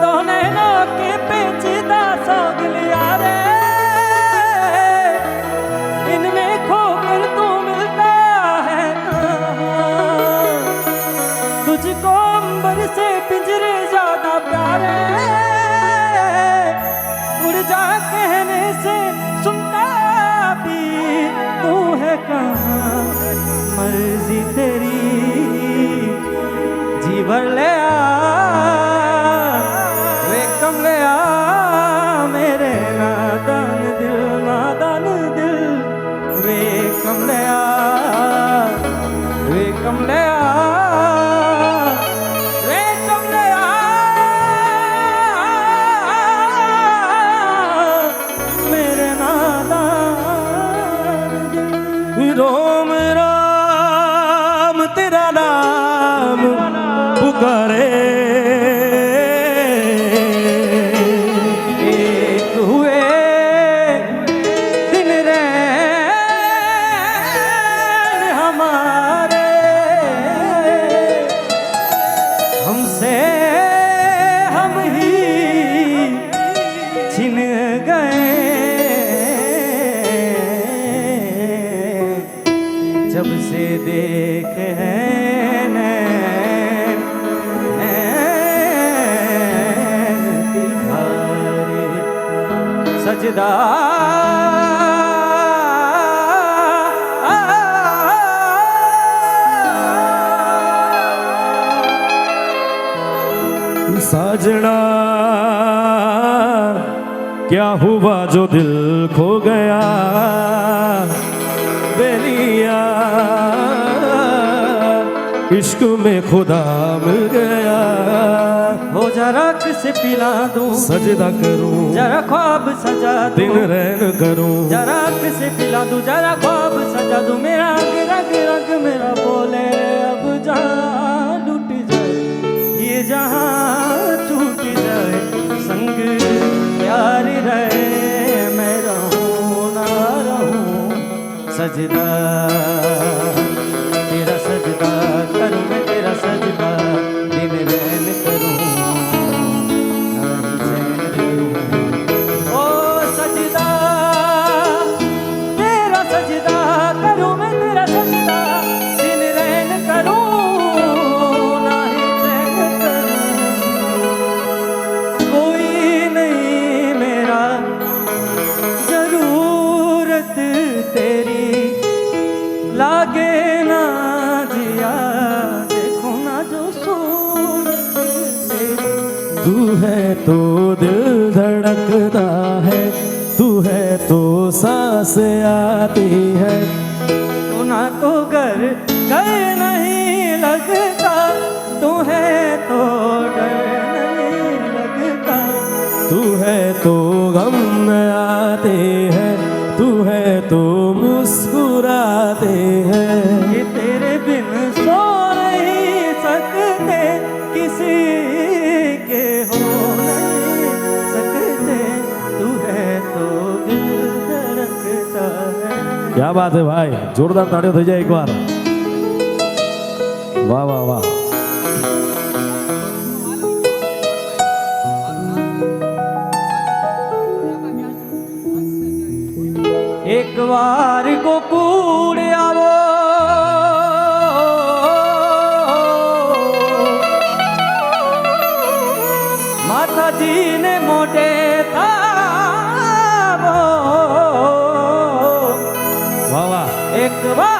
दोने ना के पेचीदा सोगलिया रे, इनमें खोकर तू मिलता है कहाँ? तुझको अंबर से पिंजरे ज्यादा प्यारे, उड़ जा कहने से सुनता भी तू है कहाँ? मर्जी तेरी जी भर ले आ, वे कमलिया, मेरे नादान दिल, नादान दिल। वे कमलिया, वे कमलिया, वे कमलिया, मेरे नादान दिल। रोम राम तेरा नाम पुकारे, एक हुए दिन रैन हमारे, हमसे हम ही छिन गए। जब से देखे हैं नैन, नैन दिखारे, सजदा साजना क्या हुआ जो दिल खो गया, बेलिया इश्क में खुदा मिल गया। हो जरा किसे पिला दूं, सजदा करूं जरा ख्वाब सजा दिन दूं, रैन करूं, जरा किसे पिला दूं, जरा ख्वाब सजा दूं। मेरा रग रग मेरा बोले अब जहाँ लुट जाए, ये जहाँ टूट जाए, संग प्यार रहे, मैं रहूं ना रहूं। सजदा तेरा सजदा करूं मैं, तेरा सजदा दिन रैन करूं, नारी चैन करूं। ओ सजदा तेरा सजदा करूं मैं, तेरा सजदा दिन रैन करूं, नारी चैन करूं। कोई नहीं मेरा जरूरत तेरी, लागे ना जिया देखो ना जो सूरत तेरी। तू है तो दिल धड़कता है, तू है तो सांस आती है, तू ना तो घर घर नहीं लगता, तू है तो गम न आते हैं, तू है तो मुस्कुराते हैं। ये तेरे बिन सो नहीं सकते, किसी के हो नहीं सकते, तू है तो दिल धड़कता है। क्या बात है भाई, जोरदार ताड़ियों થઈ જાય એકવાર। વાહ વાહ વાહ। एक बार गोकुल आवो, माता जी ने मोटे थावो। વાહ વાહ। एक बार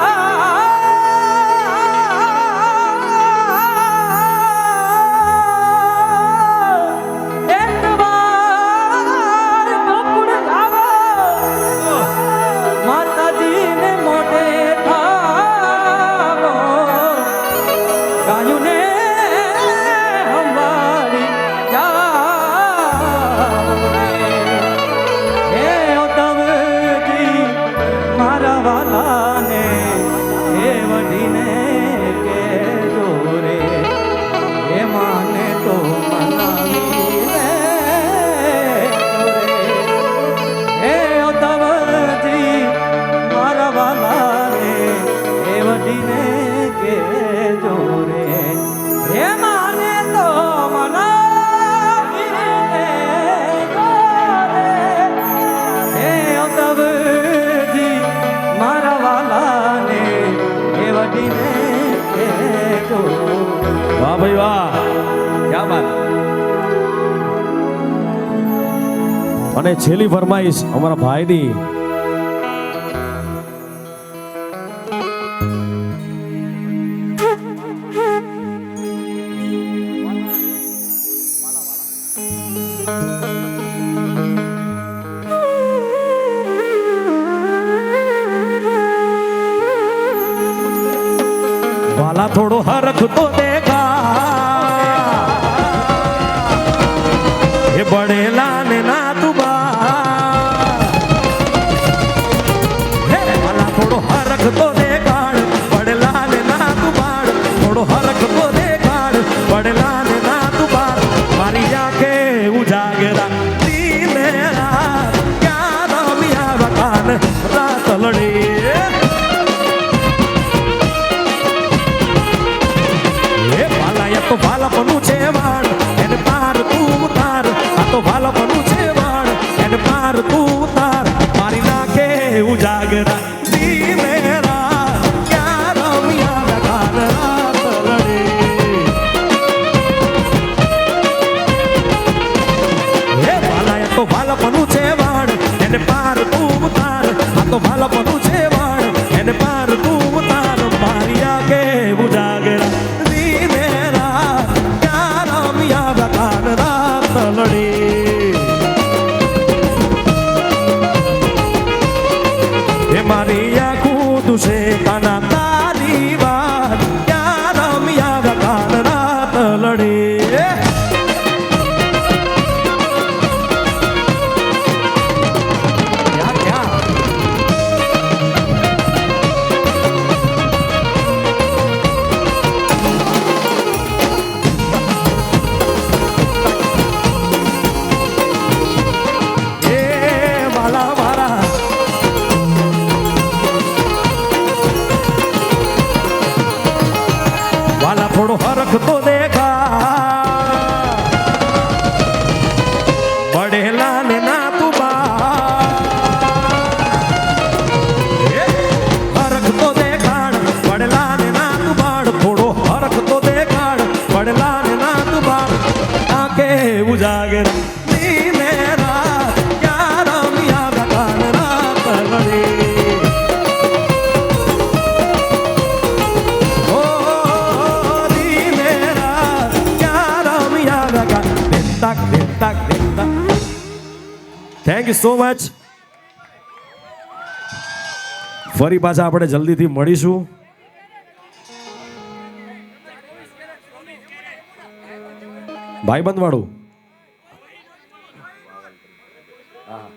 गोकुल आवो, माता जी ने मोटे थावो। गायों ने हमारी जावे, हे उद्धव जी मारा वाला ने, हे वडीने के जोरे, हे माने तो मनावी ले जोरे। हे उद्धव जी मारा वाला ने, हे वडीने के जोरे, हे माने तो मनावी ले जोरे। हे उद्धव जी मारा वाला ने, हे वडीने के जोरे। વાહ ભાઈ વાહ, क्या बात। અને છેલ્લી ફરમાઈશ અમારા ભાઈની, વાલા થોડો હરખ તો દેખા, એ બડેલા ને ના તુબા, હે વાલા થોડો હરખ તો દેખાડ, બડેલા ને ના તુબાડ, થોડો હરખ તો દેખાડ, બડેલા ને ના તુબાડ, મારી આંખે ઉજાગરા દીને રાત, ક્યાં રમ્યા વખાન રાત લડી। તો ભાલપનું છે વાળ, એને પાર તું ઉતાર, આ તો ભાલપનું છે વાળ, એને પાર તું ઉતાર, મારી નાખે ઉજાગરા ધીમે રાત, ક્યાં રમ્યા લગાન રાત લડી। હે ભાલા એ તો ભાલપનું છે વાળ, એને પાર તું ઉતાર, આ તો ભાલપનું છે વાળ, એને પાર તું ઉતાર, મારી આંખે ઉજાગરા ધીમે રાત, ક્યાં રમ્યા વખાન રાત લડી। એ મારી આંખું તુસે કાના તારી વાત, ક્યાં રમ્યા વખાન રાત લડી। क्या क्या એ વાલા મારા, વાલા થોડો હરખ તો દેખા, બડેલા ને ના તુબા, હરખ તો દેખાડ, બડેલા ને ના તુબાડ, થોડો હરખ તો દેખાડ, બડેલા ને ના તુબાડ, આંખે ઉજાગર ધીમે રાત, ક્યાં રમ્યા વખાન રાત લડી। ઓ ધીમે રાત, ક્યાં રમ્યા વખાન, દિન તક દિન તક દિન તક। Thank you so much. ફરી પાછા આપણે જલ્દીથી મળીશું। ભાઈબંધ વાળું આ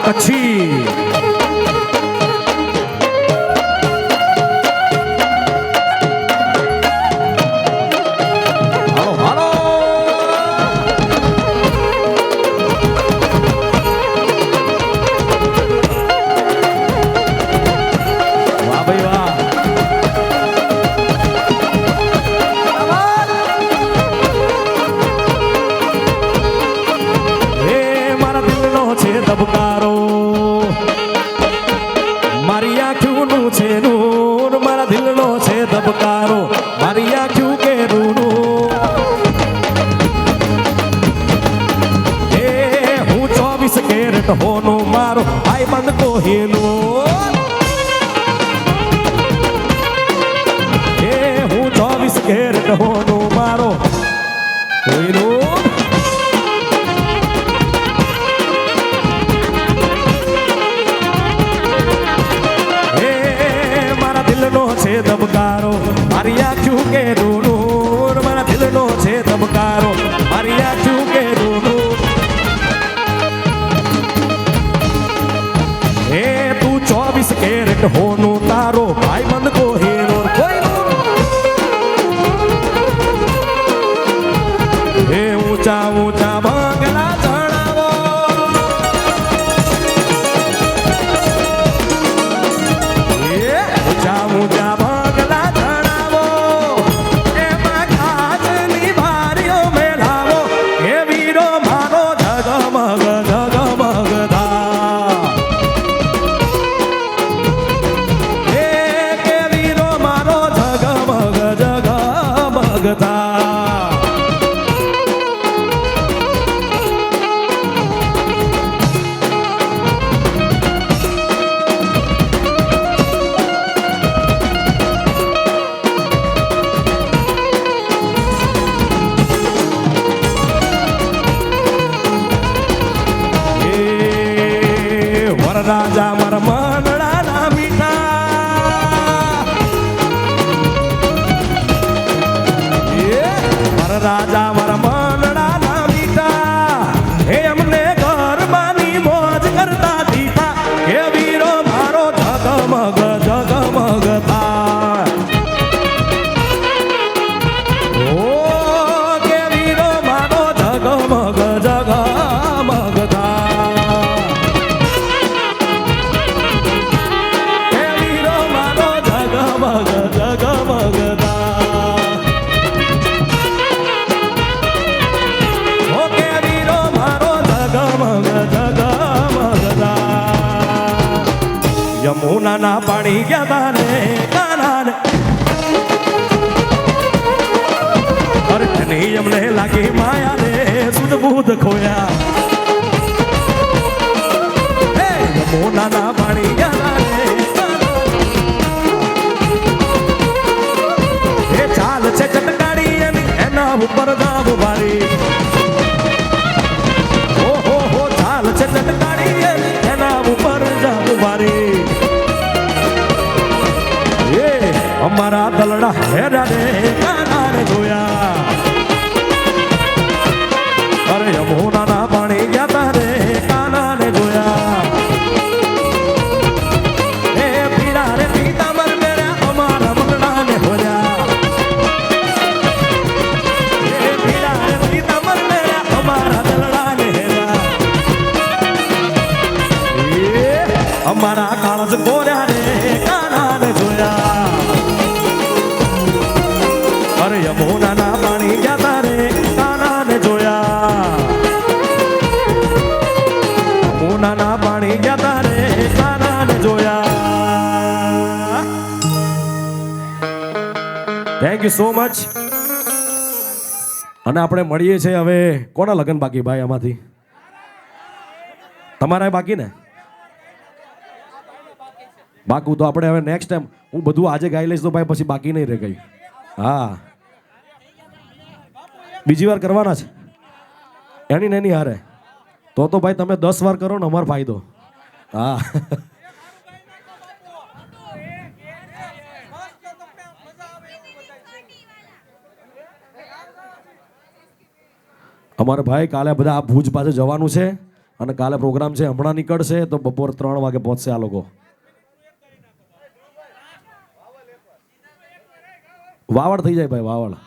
કચ્છી હાલો હાલો વાહ ભાઈ વાહ હે મારા દિલનો છે ધબકારો મારી આંખનું છે નૂર મારા દિલનો છે ધબકારો મારી આંખું કે રૂનું એ હું 24 કેરેટ હોનો મારો ભાઈ બંધ કોહિનૂર એ હું 24 કેરેટ હોનો મારો કોહિનૂર દિલનો છે ધબકારો મારી આંખું કે રૂનું મારા દિલનો છે ધબકારો મારી આંખું કે રૂનું એ તું 24 કેરેટ હોનું તારો ભાઈ બંધ કોહિનો એ ઊંચા ઊંચા બંગલા ચડાવો ઊંચા ઊંચા બંગલા ચડાવો એમાં કાચની બારીઓ મેલાવો એ વીરો મારો જગમગ જગમગ થા એ કે વીરો મારો જગમગ જગમગ થા રાજા મારા મનડા ના મીઠા મારા રાજા મારા મનડા ના મીઠા હે અમને ગરબાની મોજ કરતા દીઠા હે વીરો મારો જગમગ જગમગ થા ઓ કે વીરો મારો જગમગ જગમગ થા યમુના ના પાણી ગયા તારે કાનાને અર્થની અમને લાગી માયા રે સુધ બુધ ખોયા હે યમુના ના પાણી ગયા તારે એ ચાલ છે ચટકારી એના ઉપર દાબ ભારી ઓહો ચાલ છે ચટકારી એના ઉપર દાબ ભારી અમારા દલડા હેરા રે કાનાને જોયા અરે યમુના ના પાણી ગયા તારે કાનાને જોયા એ પીડા રે પીતાંબર મેળ્યા અમારા મંગળાને હોર્યા એ પીડા રે પીતાંબર મેળ્યા અમારા દલડાને હેર્યા એ અમારા કાળજ ગોર્યા રે કાનાને જોયા અરે યમુના ના પાણી ગયા તારે કાનાને જોયા યમુના ના પાણી ગયા તારે કાનાને જોયા થેન્ક યુ સો મચ અને આપણે મળીએ છીએ હવે કોના લગ્ન બાકી ભાઈ આમાંથી તમારા બાકી ને બાકુ તો આપણે હવે નેક્સ્ટ ટાઈમ હું બધું આજે ગાઈ લઈશ તો ભાઈ પછી બાકી નહીં રહે ગઈ. હા બીજી વાર કરવાના છે એની ને એની હારે તો ભાઈ તમે 10 વાર કરો ને અમારો ફાયદો. હા અમારે ભાઈ કાલે બધા આ ભુજ પાસે જવાનું છે અને કાલે પ્રોગ્રામ છે હમણાં નીકળશે તો બપોર 3 વાગે પહોંચશે આ લોકો. વાવડ થઈ જાય ભાઈ વાવડ.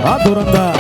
હા ધુરંધર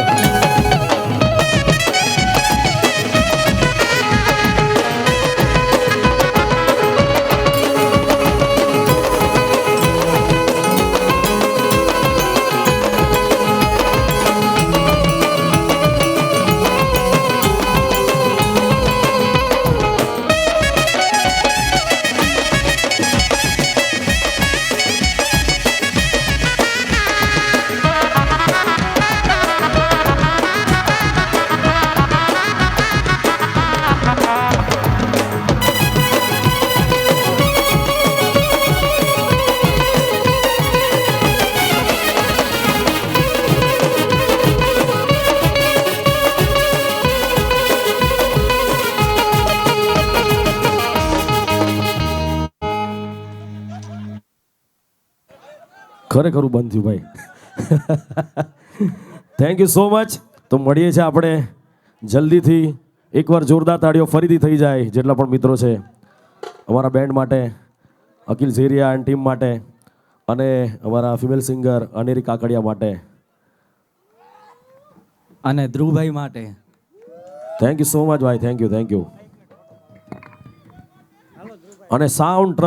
ખરેખર બંધ થયું ભાઈ. Thank you so much. તો મળીએ છીએ આપણે જલ્દીથી. એકવાર જોરદાર તાળીઓ ફરીથી થઈ જાય જેટલા પણ મિત્રો છે અમારા બેન્ડ માટે, અકિલ ઝેરિયા એન્ડ ટીમ માટે અને અમારા ફિમેલ સિંગર અનેરી કાકડિયા માટે અને ધ્રુવભાઈ માટે. થેન્ક યુ સો મચ ભાઈ. Thank you. અને સાઉન્ડ